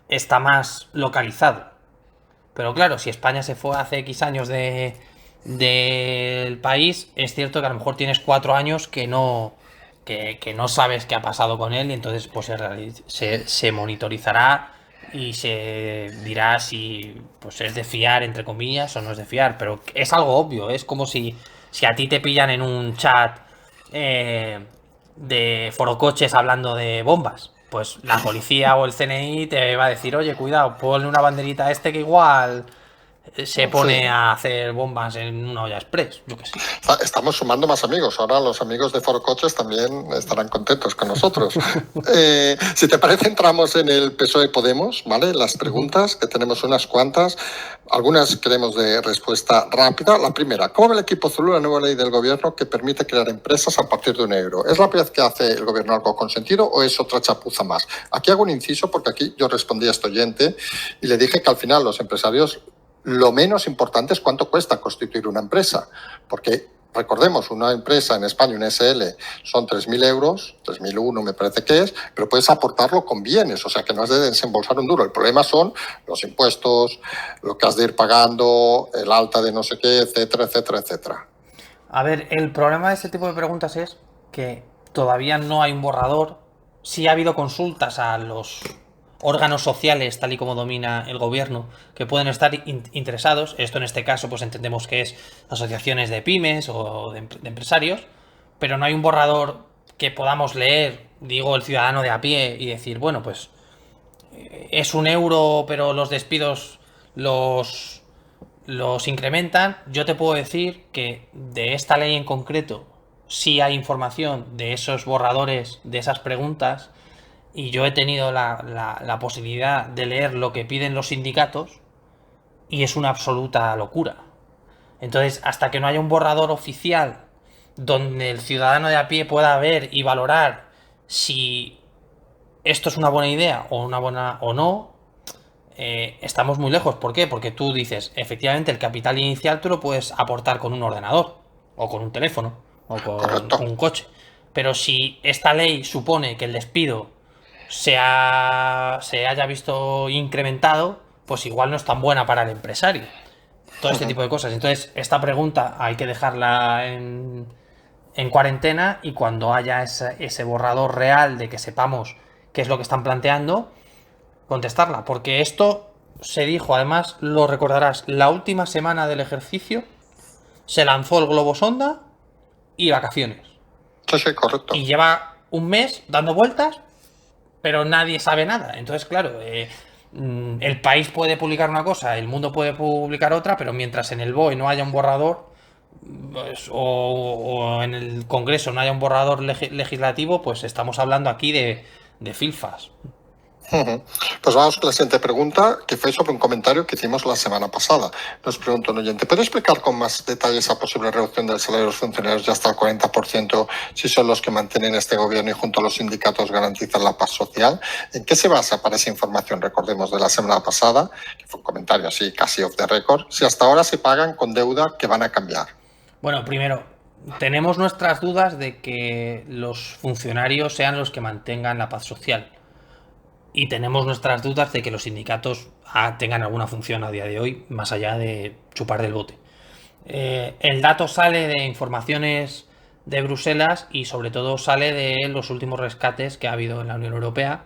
está más localizado. Pero claro, si España se fue hace X años del país, es cierto que a lo mejor tienes 4 años que no sabes qué ha pasado con él y entonces pues se monitorizará y se dirá si pues es de fiar entre comillas o no es de fiar, pero es algo obvio, es como si a ti te pillan en un chat de forocoches hablando de bombas, pues la policía o el CNI te va a decir, oye, cuidado, ponle una banderita a este que igual se pone a hacer bombas en una olla express, yo qué sé. Estamos sumando más amigos. Ahora los amigos de Foro Coches también estarán contentos con nosotros. Si te parece, entramos en el PSOE Podemos, ¿vale? Las preguntas, que tenemos unas cuantas. Algunas queremos de respuesta rápida. La primera, ¿cómo ve el equipo Zulu la nueva ley del gobierno que permite crear empresas a partir de €1? ¿Es la primera vez que hace el gobierno algo con sentido o es otra chapuza más? Aquí hago un inciso porque aquí yo respondí a este oyente y le dije que al final los empresarios, lo menos importante es cuánto cuesta constituir una empresa, porque recordemos, una empresa en España, una SL, son 3.000 euros, 3.001 me parece que es, pero puedes aportarlo con bienes, o sea que no has de desembolsar un duro. El problema son los impuestos, lo que has de ir pagando, el alta de no sé qué, etcétera, etcétera, etcétera. A ver, el problema de este tipo de preguntas es que todavía no hay un borrador. Sí ha habido consultas a los órganos sociales, tal y como domina el gobierno, que pueden estar interesados. Esto en este caso pues entendemos que es asociaciones de pymes o de empresarios, pero no hay un borrador que podamos leer, digo, el ciudadano de a pie y decir, bueno, pues es €1, pero los despidos los incrementan. Yo te puedo decir que de esta ley en concreto sí hay información de esos borradores, de esas preguntas, y yo he tenido la posibilidad de leer lo que piden los sindicatos y es una absoluta locura. Entonces, hasta que no haya un borrador oficial donde el ciudadano de a pie pueda ver y valorar si esto es una buena idea o una buena o no, estamos muy lejos. ¿Por qué? Porque tú dices, efectivamente, el capital inicial tú lo puedes aportar con un ordenador, o con un teléfono, o con un coche. Pero si esta ley supone que el despido se haya visto incrementado, pues igual no es tan buena para el empresario. Todo este tipo de cosas. Entonces, esta pregunta hay que dejarla en cuarentena, y cuando haya ese borrador real de que sepamos qué es lo que están planteando, contestarla, porque esto se dijo, además lo recordarás, la última semana del ejercicio se lanzó el globo sonda y vacaciones. Sí, correcto. Y lleva un mes dando vueltas, pero nadie sabe nada. Entonces, claro, el país puede publicar una cosa, el mundo puede publicar otra, pero mientras en el BOE no haya un borrador, pues, o en el Congreso no haya un borrador legislativo, pues estamos hablando aquí de filfas. Pues vamos con la siguiente pregunta, que fue sobre un comentario que hicimos la semana pasada. Nos pregunta un oyente, ¿puede explicar con más detalle esa posible reducción del salario de los funcionarios de hasta el 40% si son los que mantienen este gobierno y junto a los sindicatos garantizan la paz social? ¿En qué se basa para esa información? Recordemos de la semana pasada, que fue un comentario así casi off the record, si hasta ahora se pagan con deuda que van a cambiar. Bueno, primero, tenemos nuestras dudas de que los funcionarios sean los que mantengan la paz social. Y tenemos nuestras dudas de que los sindicatos tengan alguna función a día de hoy, más allá de chupar del bote. El dato sale de informaciones de Bruselas y sobre todo sale de los últimos rescates que ha habido en la Unión Europea,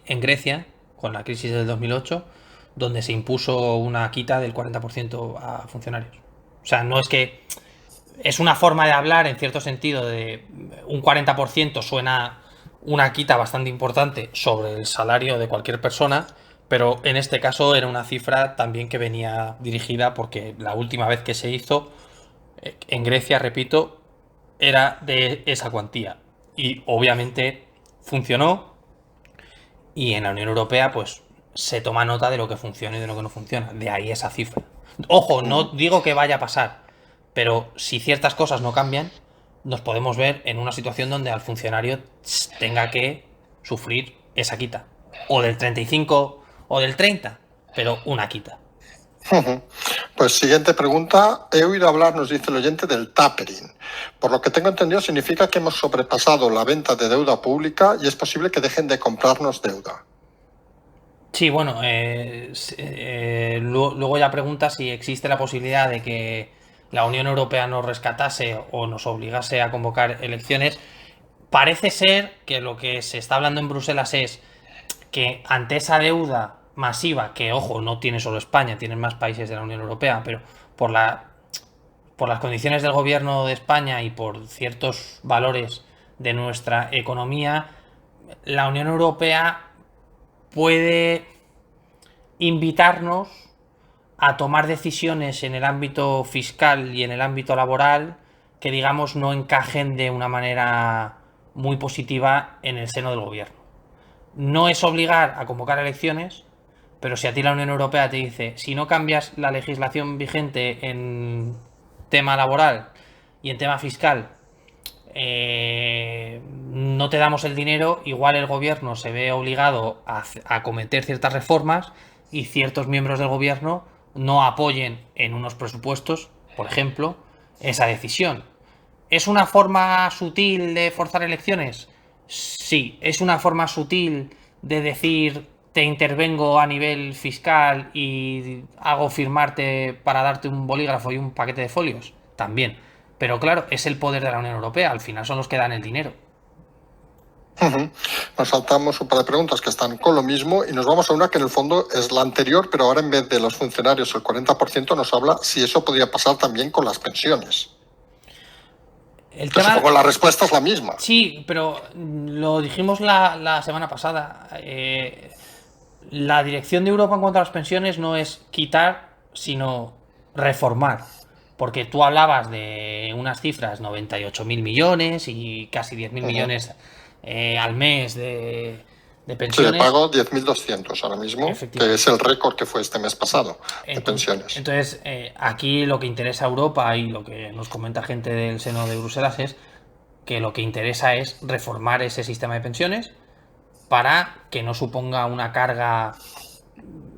en Grecia, con la crisis del 2008, donde se impuso una quita del 40% a funcionarios. O sea, no es que... Es una forma de hablar, en cierto sentido, de un 40% suena una quita bastante importante sobre el salario de cualquier persona, pero en este caso era una cifra también que venía dirigida porque la última vez que se hizo en Grecia, repito, era de esa cuantía. Y obviamente funcionó, y en la Unión Europea pues se toma nota de lo que funciona y de lo que no funciona. De ahí esa cifra. Ojo, no digo que vaya a pasar, pero si ciertas cosas no cambian, nos podemos ver en una situación donde al funcionario tenga que sufrir esa quita. O del 35 o del 30, pero una quita. Pues siguiente pregunta. He oído hablar, nos dice el oyente, del tapering. Por lo que tengo entendido, significa que hemos sobrepasado la venta de deuda pública y es posible que dejen de comprarnos deuda. Sí, bueno, luego ya pregunta si existe la posibilidad de que la Unión Europea nos rescatase o nos obligase a convocar elecciones. Parece ser que lo que se está hablando en Bruselas es que ante esa deuda masiva, que ojo, no tiene solo España, tienen más países de la Unión Europea, pero por las condiciones del gobierno de España y por ciertos valores de nuestra economía, la Unión Europea puede invitarnos a tomar decisiones en el ámbito fiscal y en el ámbito laboral que, digamos, no encajen de una manera muy positiva en el seno del gobierno. No es obligar a convocar elecciones, pero si a ti la Unión Europea te dice, si no cambias la legislación vigente en tema laboral y en tema fiscal, no te damos el dinero, igual el gobierno se ve obligado a cometer ciertas reformas y ciertos miembros del gobierno no apoyen en unos presupuestos, por ejemplo, esa decisión. ¿Es una forma sutil de forzar elecciones? Sí. ¿Es una forma sutil de decir te intervengo a nivel fiscal y hago firmarte para darte un bolígrafo y un paquete de folios? También. Pero claro, es el poder de la Unión Europea, al final son los que dan el dinero. Nos saltamos un par de preguntas que están con lo mismo y nos vamos a una que en el fondo es la anterior, pero ahora en vez de los funcionarios el 40% nos habla si eso podría pasar también con las pensiones. El tema... Supongo la respuesta es la misma. Sí, pero lo dijimos la semana pasada. La dirección de Europa en cuanto a las pensiones no es quitar, sino reformar. Porque tú hablabas de unas cifras, 98.000 millones y casi 10.000 millones al mes de pensiones. Sí, pago 10.200 ahora mismo, que es el récord que fue este mes pasado de pensiones. Entonces, aquí lo que interesa a Europa y lo que nos comenta gente del seno de Bruselas es que lo que interesa es reformar ese sistema de pensiones para que no suponga una carga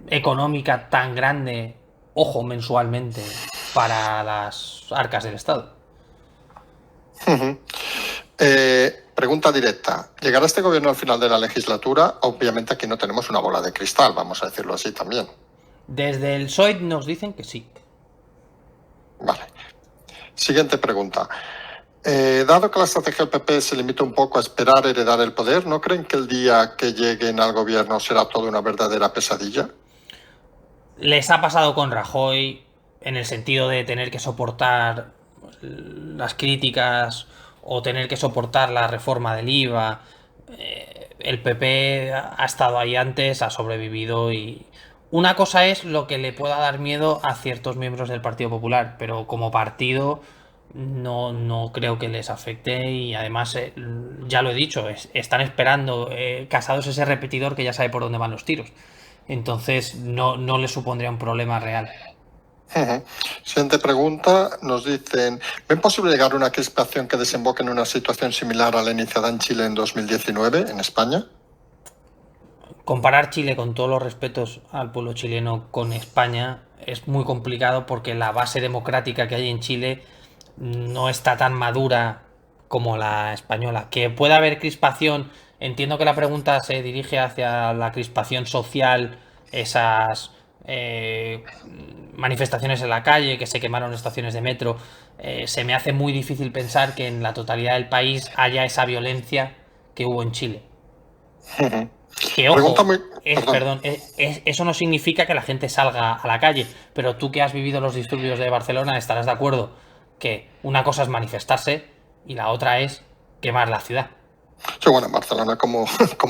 económica tan grande, ojo, mensualmente, para las arcas del Estado. Pregunta directa. ¿Llegará este gobierno al final de la legislatura? Obviamente aquí no tenemos una bola de cristal, vamos a decirlo así también. Desde el PSOE nos dicen que sí. Vale. Siguiente pregunta. Dado que la estrategia del PP se limita un poco a esperar heredar el poder, ¿no creen que el día que lleguen al gobierno será toda una verdadera pesadilla? Les ha pasado con Rajoy en el sentido de tener que soportar las críticas o tener que soportar la reforma del IVA. El PP ha estado ahí antes, ha sobrevivido y... Una cosa es lo que le pueda dar miedo a ciertos miembros del Partido Popular, pero como partido no creo que les afecte y además, ya lo he dicho, están esperando casados ese repetidor que ya sabe por dónde van los tiros. Entonces no les supondría un problema real. Siguiente pregunta, nos dicen, ¿ven posible llegar a una crispación que desemboque en una situación similar a la iniciada en Chile en 2019, en España? Comparar Chile, con todos los respetos al pueblo chileno, con España es muy complicado porque la base democrática que hay en Chile no está tan madura como la española. Que pueda haber crispación, entiendo que la pregunta se dirige hacia la crispación social, esas manifestaciones en la calle, que se quemaron estaciones de metro. Se me hace muy difícil pensar que en la totalidad del país haya esa violencia que hubo en Chile. Que ojo, eso no significa que la gente salga a la calle, pero tú que has vivido los disturbios de Barcelona estarás de acuerdo que una cosa es manifestarse y la otra es quemar la ciudad. Sí, bueno, en Barcelona, como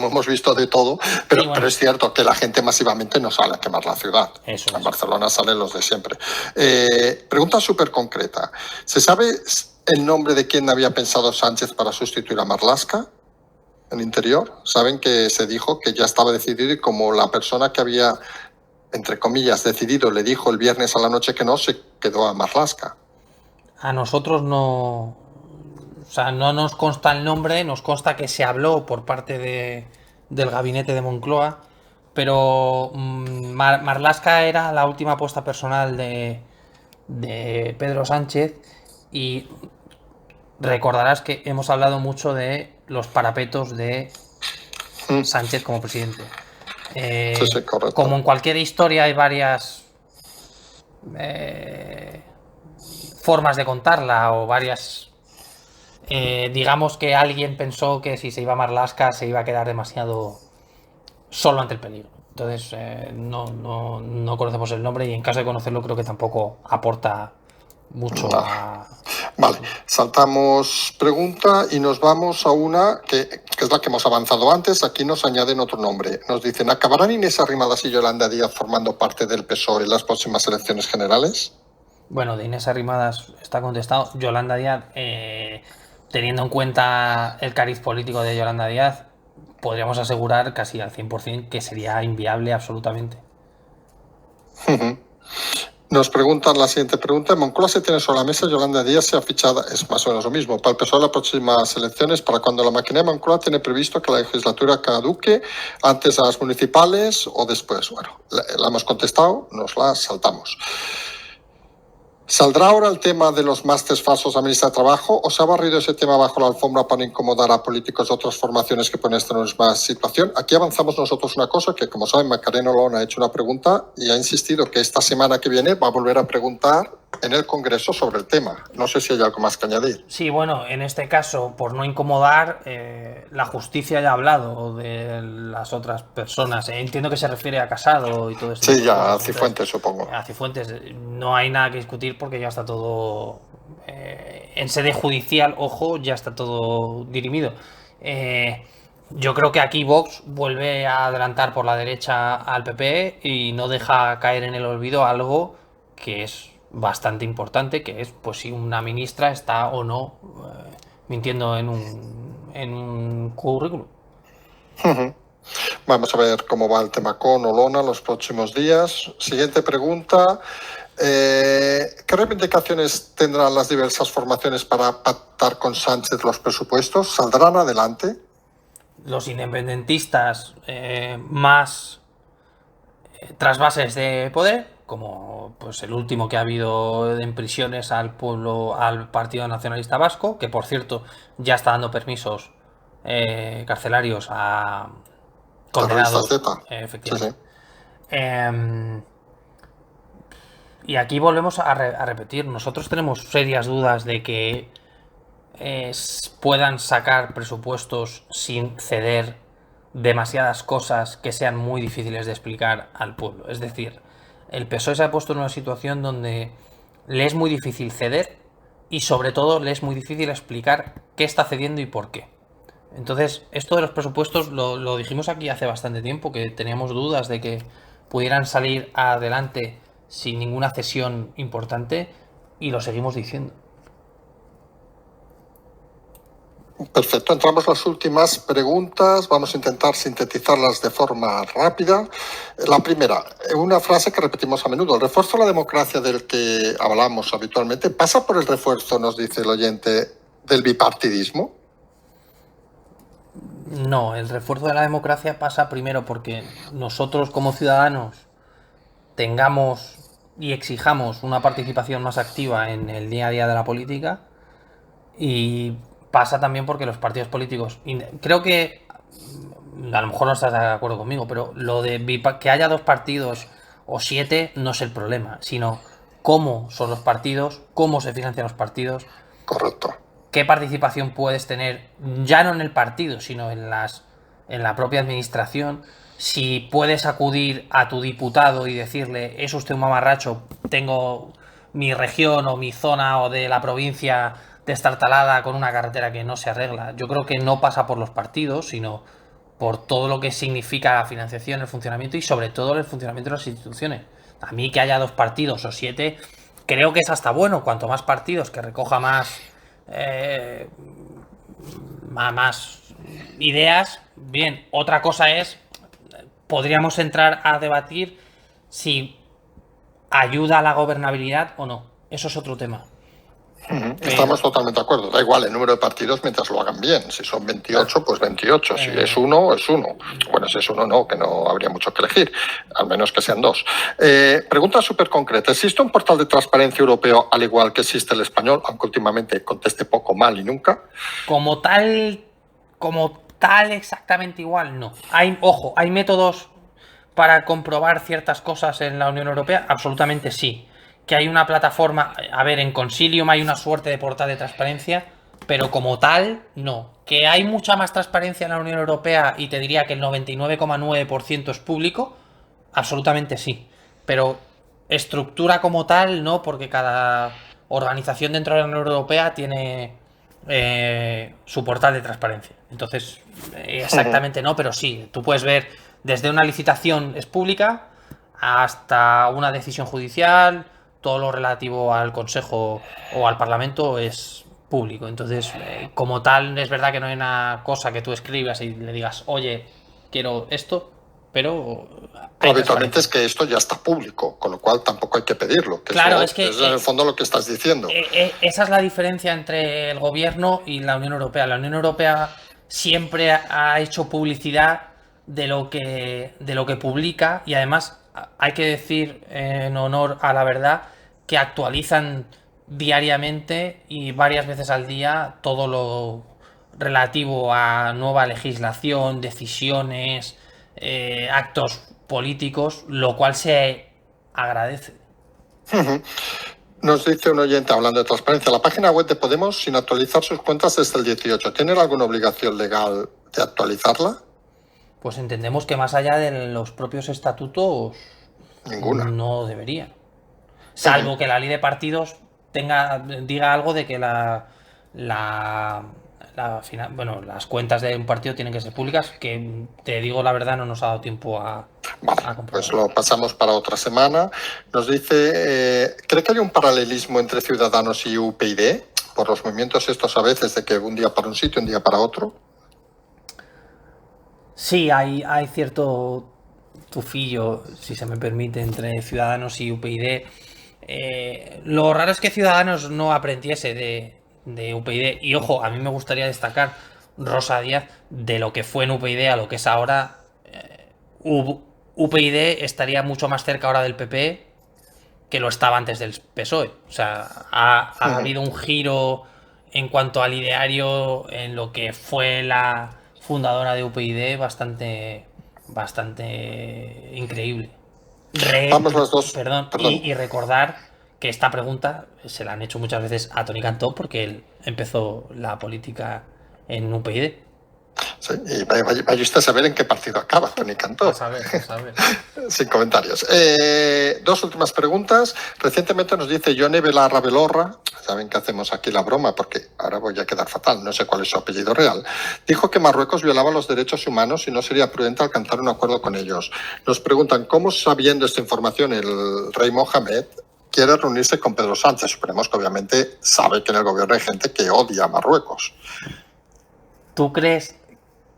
hemos visto de todo, pero, sí, bueno, pero es cierto que la gente masivamente no sale a quemar la ciudad. Eso en Barcelona salen los de siempre. Pregunta súper concreta. ¿Se sabe el nombre de quién había pensado Sánchez para sustituir a Marlaska en Interior? Saben que se dijo que ya estaba decidido y como la persona que había, entre comillas, decidido le dijo el viernes a la noche que no, se quedó a Marlaska. A nosotros no... O sea, no nos consta el nombre, nos consta que se habló por parte del gabinete de Moncloa, pero Marlaska era la última apuesta personal de Pedro Sánchez y recordarás que hemos hablado mucho de los parapetos de Sánchez como presidente. Sí, correcto. Como en cualquier historia hay varias formas de contarla o varias... digamos que alguien pensó que si se iba a Marlaska se iba a quedar demasiado solo ante el peligro. Entonces no conocemos el nombre y en caso de conocerlo creo que tampoco aporta mucho a... Vale, saltamos pregunta y nos vamos a una que es la que hemos avanzado antes. Aquí nos añaden otro nombre. Nos dicen, ¿acabarán Inés Arrimadas y Yolanda Díaz formando parte del PSOE en las próximas elecciones generales? Bueno, de Inés Arrimadas está contestado. Yolanda Díaz, teniendo en cuenta el cariz político de Yolanda Díaz, podríamos asegurar casi al 100% que sería inviable absolutamente. Nos preguntan la siguiente pregunta. En Moncloa se tiene sobre la mesa, Yolanda Díaz se ha fichado, es más o menos lo mismo, para el PSOE en las próximas elecciones, para cuando la maquinaria de Moncloa tiene previsto que la legislatura caduque antes de las municipales o después. Bueno, la hemos contestado, nos la saltamos. ¿Saldrá ahora el tema de los másteres falsos a ministra de Trabajo o se ha barrido ese tema bajo la alfombra para incomodar a políticos de otras formaciones que pueden estar en la misma situación? Aquí avanzamos nosotros una cosa que, como saben, Macarena Olona ha hecho una pregunta y ha insistido que esta semana que viene va a volver a preguntar en el Congreso sobre el tema. No sé si hay algo más que añadir. Sí, bueno, en este caso, por no incomodar, la justicia ya ha hablado de las otras personas. Entiendo que se refiere a Casado y todo esto. Sí, ya a Cifuentes, supongo. A Cifuentes no hay nada que discutir porque ya está todo en sede judicial, ojo, ya está todo dirimido. Yo creo que aquí Vox vuelve a adelantar por la derecha al PP y no deja caer en el olvido algo que es bastante importante, que es pues si una ministra está o no mintiendo en un currículum. Vamos a ver cómo va el tema con Olona los próximos días. Siguiente pregunta. ¿Qué reivindicaciones tendrán las diversas formaciones para pactar con Sánchez los presupuestos? ¿Saldrán adelante? Los independentistas más trasvases de poder, como pues el último que ha habido en prisiones al Partido Nacionalista Vasco, que por cierto ya está dando permisos carcelarios a condenados. Efectivamente. Sí. Y aquí volvemos a repetir, nosotros tenemos serias dudas de que puedan sacar presupuestos sin ceder demasiadas cosas que sean muy difíciles de explicar al pueblo. Es decir, el PSOE se ha puesto en una situación donde le es muy difícil ceder y sobre todo le es muy difícil explicar qué está cediendo y por qué. Entonces, esto de los presupuestos lo dijimos aquí hace bastante tiempo, que teníamos dudas de que pudieran salir adelante sin ninguna cesión importante y lo seguimos diciendo. Perfecto, entramos a las últimas preguntas, vamos a intentar sintetizarlas de forma rápida. La primera, una frase que repetimos a menudo, el refuerzo de la democracia del que hablamos habitualmente, ¿pasa por el refuerzo, nos dice el oyente, del bipartidismo? No, el refuerzo de la democracia pasa primero porque nosotros como ciudadanos tengamos y exijamos una participación más activa en el día a día de la política, y pasa también porque los partidos políticos, creo que a lo mejor no estás de acuerdo conmigo, pero lo de que haya 2 partidos o 7 no es el problema, sino cómo son los partidos, cómo se financian los partidos. Correcto. ¿Qué participación puedes tener ya no en el partido, sino en la propia administración? Si puedes acudir a tu diputado y decirle, es usted un mamarracho, tengo mi región o mi zona o de la provincia destartalada con una carretera que no se arregla. Yo creo que no pasa por los partidos, sino por todo lo que significa la financiación, el funcionamiento y sobre todo el funcionamiento de las instituciones. A mí que haya 2 partidos o 7, creo que es hasta bueno. Cuanto más partidos, que recoja más ideas, bien. Otra cosa es, podríamos entrar a debatir si ayuda a la gobernabilidad o no. Eso es otro tema. Estamos totalmente de acuerdo. Da igual el número de partidos mientras lo hagan bien. Si son 28, pues 28. Si es uno, es uno. Bueno, si es uno, no, que no habría mucho que elegir. Al menos que sean 2. Pregunta súper concreta. ¿Existe un portal de transparencia europeo al igual que existe el español? Aunque últimamente conteste poco, mal y nunca. Como tal exactamente igual, no. Hay métodos para comprobar ciertas cosas en la Unión Europea. Absolutamente sí. Que hay una plataforma, a ver, en Consilium hay una suerte de portal de transparencia, pero como tal, no. Que hay mucha más transparencia en la Unión Europea y te diría que el 99,9% es público, absolutamente sí. Pero estructura como tal, no, porque cada organización dentro de la Unión Europea tiene su portal de transparencia. Entonces, exactamente no, pero sí, tú puedes ver desde una licitación es pública hasta una decisión judicial, todo lo relativo al Consejo o al Parlamento es público. Entonces, como tal, es verdad que no hay una cosa que tú escribas y le digas, oye, quiero esto, pero habitualmente es que esto ya está público, con lo cual tampoco hay que pedirlo. Que claro, es en el fondo lo que estás diciendo. Esa es la diferencia entre el gobierno y la Unión Europea. La Unión Europea siempre ha hecho publicidad de lo que publica, y además hay que decir en honor a la verdad que actualizan diariamente y varias veces al día todo lo relativo a nueva legislación, decisiones, actos políticos, lo cual se agradece. Nos dice un oyente, hablando de transparencia, la página web de Podemos, sin actualizar sus cuentas desde el 18, ¿tienen alguna obligación legal de actualizarla? Pues entendemos que más allá de los propios estatutos, ninguna. No debería. Salvo que la ley de partidos diga algo de que las cuentas de un partido tienen que ser públicas, que te digo la verdad no nos ha dado tiempo a comprobar. Pues lo pasamos para otra semana. Nos dice, ¿cree que hay un paralelismo entre Ciudadanos y UPyD? Por los movimientos estos a veces de que un día para un sitio, un día para otro. Sí, hay cierto tufillo, si se me permite, entre Ciudadanos y UPyD. Lo raro es que Ciudadanos no aprendiese de UPyD. Y ojo, a mí me gustaría destacar, Rosa Díaz, de lo que fue en UPyD a lo que es ahora. UPyD estaría mucho más cerca ahora del PP que lo estaba antes del PSOE. O sea, ha habido un giro en cuanto al ideario en lo que fue la fundadora de UPyD bastante increíble. Vamos los dos. Perdón. Y recordar que esta pregunta se la han hecho muchas veces a Toni Cantó, porque él empezó la política en UPyD. Sí, y vaya usted a saber en qué partido acaba Toni Cantó. A ver. Sin comentarios. Dos últimas preguntas. Recientemente nos dice Yone Belarra Belorra, saben que hacemos aquí la broma porque ahora voy a quedar fatal, no sé cuál es su apellido real, dijo que Marruecos violaba los derechos humanos y no sería prudente alcanzar un acuerdo con ellos. Nos preguntan cómo, sabiendo esta información, el rey Mohamed quiere reunirse con Pedro Sánchez. Suponemos que obviamente sabe que en el gobierno hay gente que odia a Marruecos. ¿Tú crees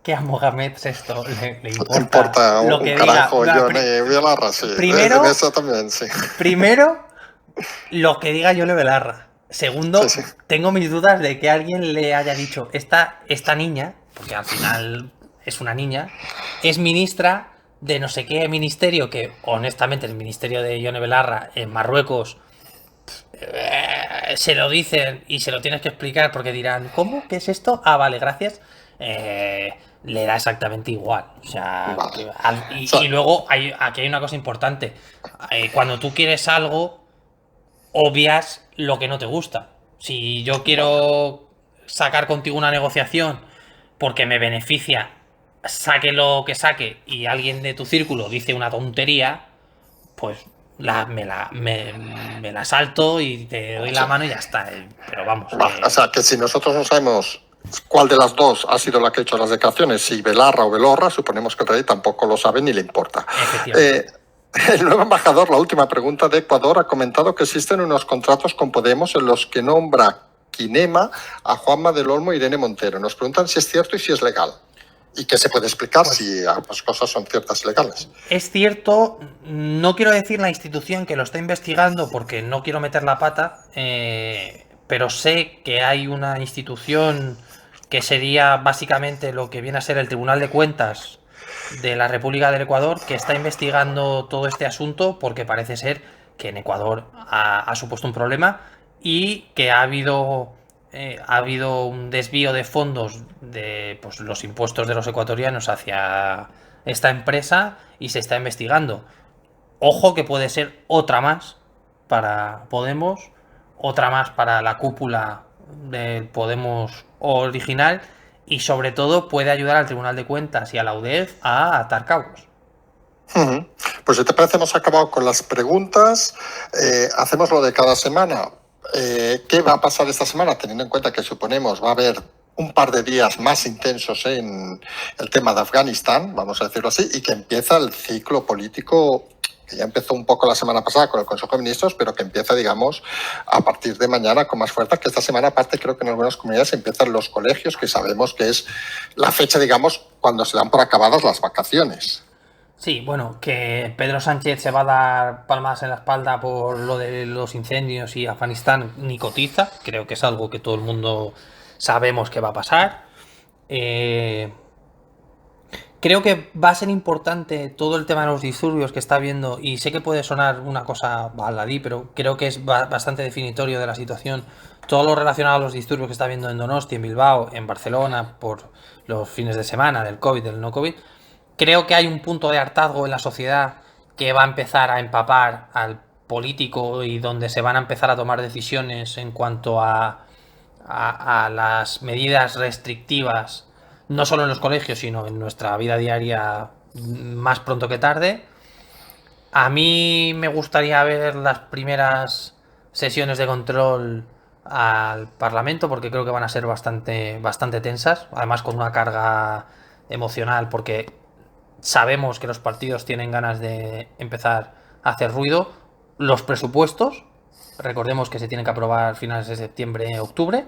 que a Mohamed esto le importa lo que un carajo, diga? Yone Belarra, sí. Primero, eso también, sí. Primero, lo que diga Yone Belarra. Segundo, sí. Tengo mis dudas de que alguien le haya dicho esta niña, porque al final es una niña, es ministra de no sé qué ministerio, que honestamente el ministerio de Yone Belarra en Marruecos se lo dicen y se lo tienes que explicar porque dirán, ¿cómo? ¿Qué es esto? Ah, vale, gracias. Le da exactamente igual. O sea, vale. Y luego aquí hay una cosa importante. Cuando tú quieres algo, obvias lo que no te gusta. Si yo quiero sacar contigo una negociación porque me beneficia, saque lo que saque, y alguien de tu círculo dice una tontería, pues me la salto y te doy la mano y ya está. Pero vamos. O sea, que si nosotros no sabemos cuál de las dos ha sido la que ha hecho las declaraciones, si Belarra o Belorra, suponemos que el rey tampoco lo sabe ni le importa. El nuevo embajador, la última pregunta de Ecuador, ha comentado que existen unos contratos con Podemos en los que nombra Kinema a Juanma del Olmo e Irene Montero. Nos preguntan si es cierto y si es legal. ¿Y qué se puede explicar si ambas cosas son ciertas y legales? Es cierto, no quiero decir la institución que lo está investigando porque no quiero meter la pata, pero sé que hay una institución que sería básicamente lo que viene a ser el Tribunal de Cuentas de la República del Ecuador, que está investigando todo este asunto porque parece ser que en Ecuador ha supuesto un problema y que ha habido un desvío de fondos de los impuestos de los ecuatorianos hacia esta empresa y se está investigando. Ojo que puede ser otra más para Podemos, otra más para la cúpula del Podemos original, y sobre todo puede ayudar al Tribunal de Cuentas y a la UDEF a atar cabos. Pues si te parece, hemos acabado con las preguntas. Hacemos lo de cada semana. ¿Qué va a pasar esta semana? Teniendo en cuenta que suponemos va a haber un par de días más intensos en el tema de Afganistán, vamos a decirlo así, y que empieza el ciclo político que ya empezó un poco la semana pasada con el Consejo de Ministros, pero que empieza, digamos, a partir de mañana con más fuerza, que esta semana, aparte, creo que en algunas comunidades empiezan los colegios, que sabemos que es la fecha, digamos, cuando se dan por acabadas las vacaciones. Sí, bueno, que Pedro Sánchez se va a dar palmas en la espalda por lo de los incendios y Afganistán ni cotiza. Creo que es algo que todo el mundo sabemos que va a pasar. Creo que va a ser importante todo el tema de los disturbios que está habiendo, y sé que puede sonar una cosa baladí, pero creo que es bastante definitorio de la situación. Todo lo relacionado a los disturbios que está habiendo en Donosti, en Bilbao, en Barcelona, por los fines de semana, del COVID, del no COVID. Creo que hay un punto de hartazgo en la sociedad que va a empezar a empapar al político y donde se van a empezar a tomar decisiones en cuanto a las medidas restrictivas, no solo en los colegios, sino en nuestra vida diaria más pronto que tarde. A mí me gustaría ver las primeras sesiones de control al Parlamento, porque creo que van a ser bastante tensas, además con una carga emocional, porque sabemos que los partidos tienen ganas de empezar a hacer ruido. Los presupuestos, recordemos que se tienen que aprobar finales de septiembre, octubre.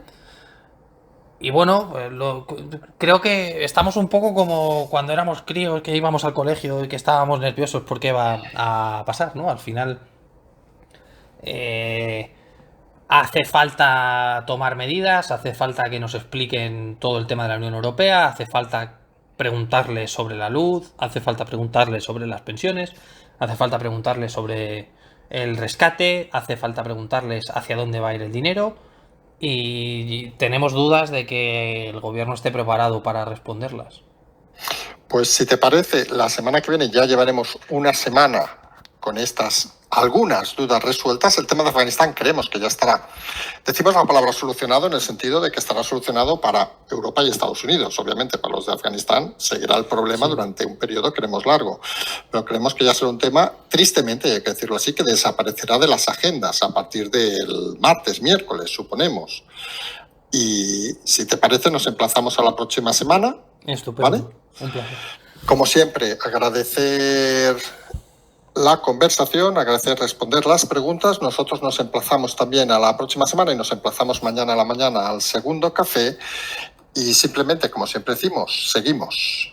Y bueno, creo que estamos un poco como cuando éramos críos, que íbamos al colegio y que estábamos nerviosos por qué va a pasar, ¿no? Al final hace falta tomar medidas, hace falta que nos expliquen todo el tema de la Unión Europea, hace falta preguntarles sobre la luz, hace falta preguntarles sobre las pensiones, hace falta preguntarles sobre el rescate, hace falta preguntarles hacia dónde va a ir el dinero, y tenemos dudas de que el gobierno esté preparado para responderlas. Pues si te parece, la semana que viene ya llevaremos una semana con estas algunas dudas resueltas. El tema de Afganistán creemos que ya estará, decimos la palabra solucionado en el sentido de que estará solucionado para Europa y Estados Unidos. Obviamente para los de Afganistán seguirá el problema durante un periodo, creemos, largo, pero creemos que ya será un tema, tristemente, hay que decirlo así, que desaparecerá de las agendas a partir del martes, miércoles, suponemos. Y si te parece, nos emplazamos a la próxima semana. Estupendo. ¿Vale? Un placer. Como siempre, agradecer la conversación, agradecer responder las preguntas. Nosotros nos emplazamos también a la próxima semana y nos emplazamos mañana a la mañana al segundo café. Y simplemente, como siempre decimos, seguimos.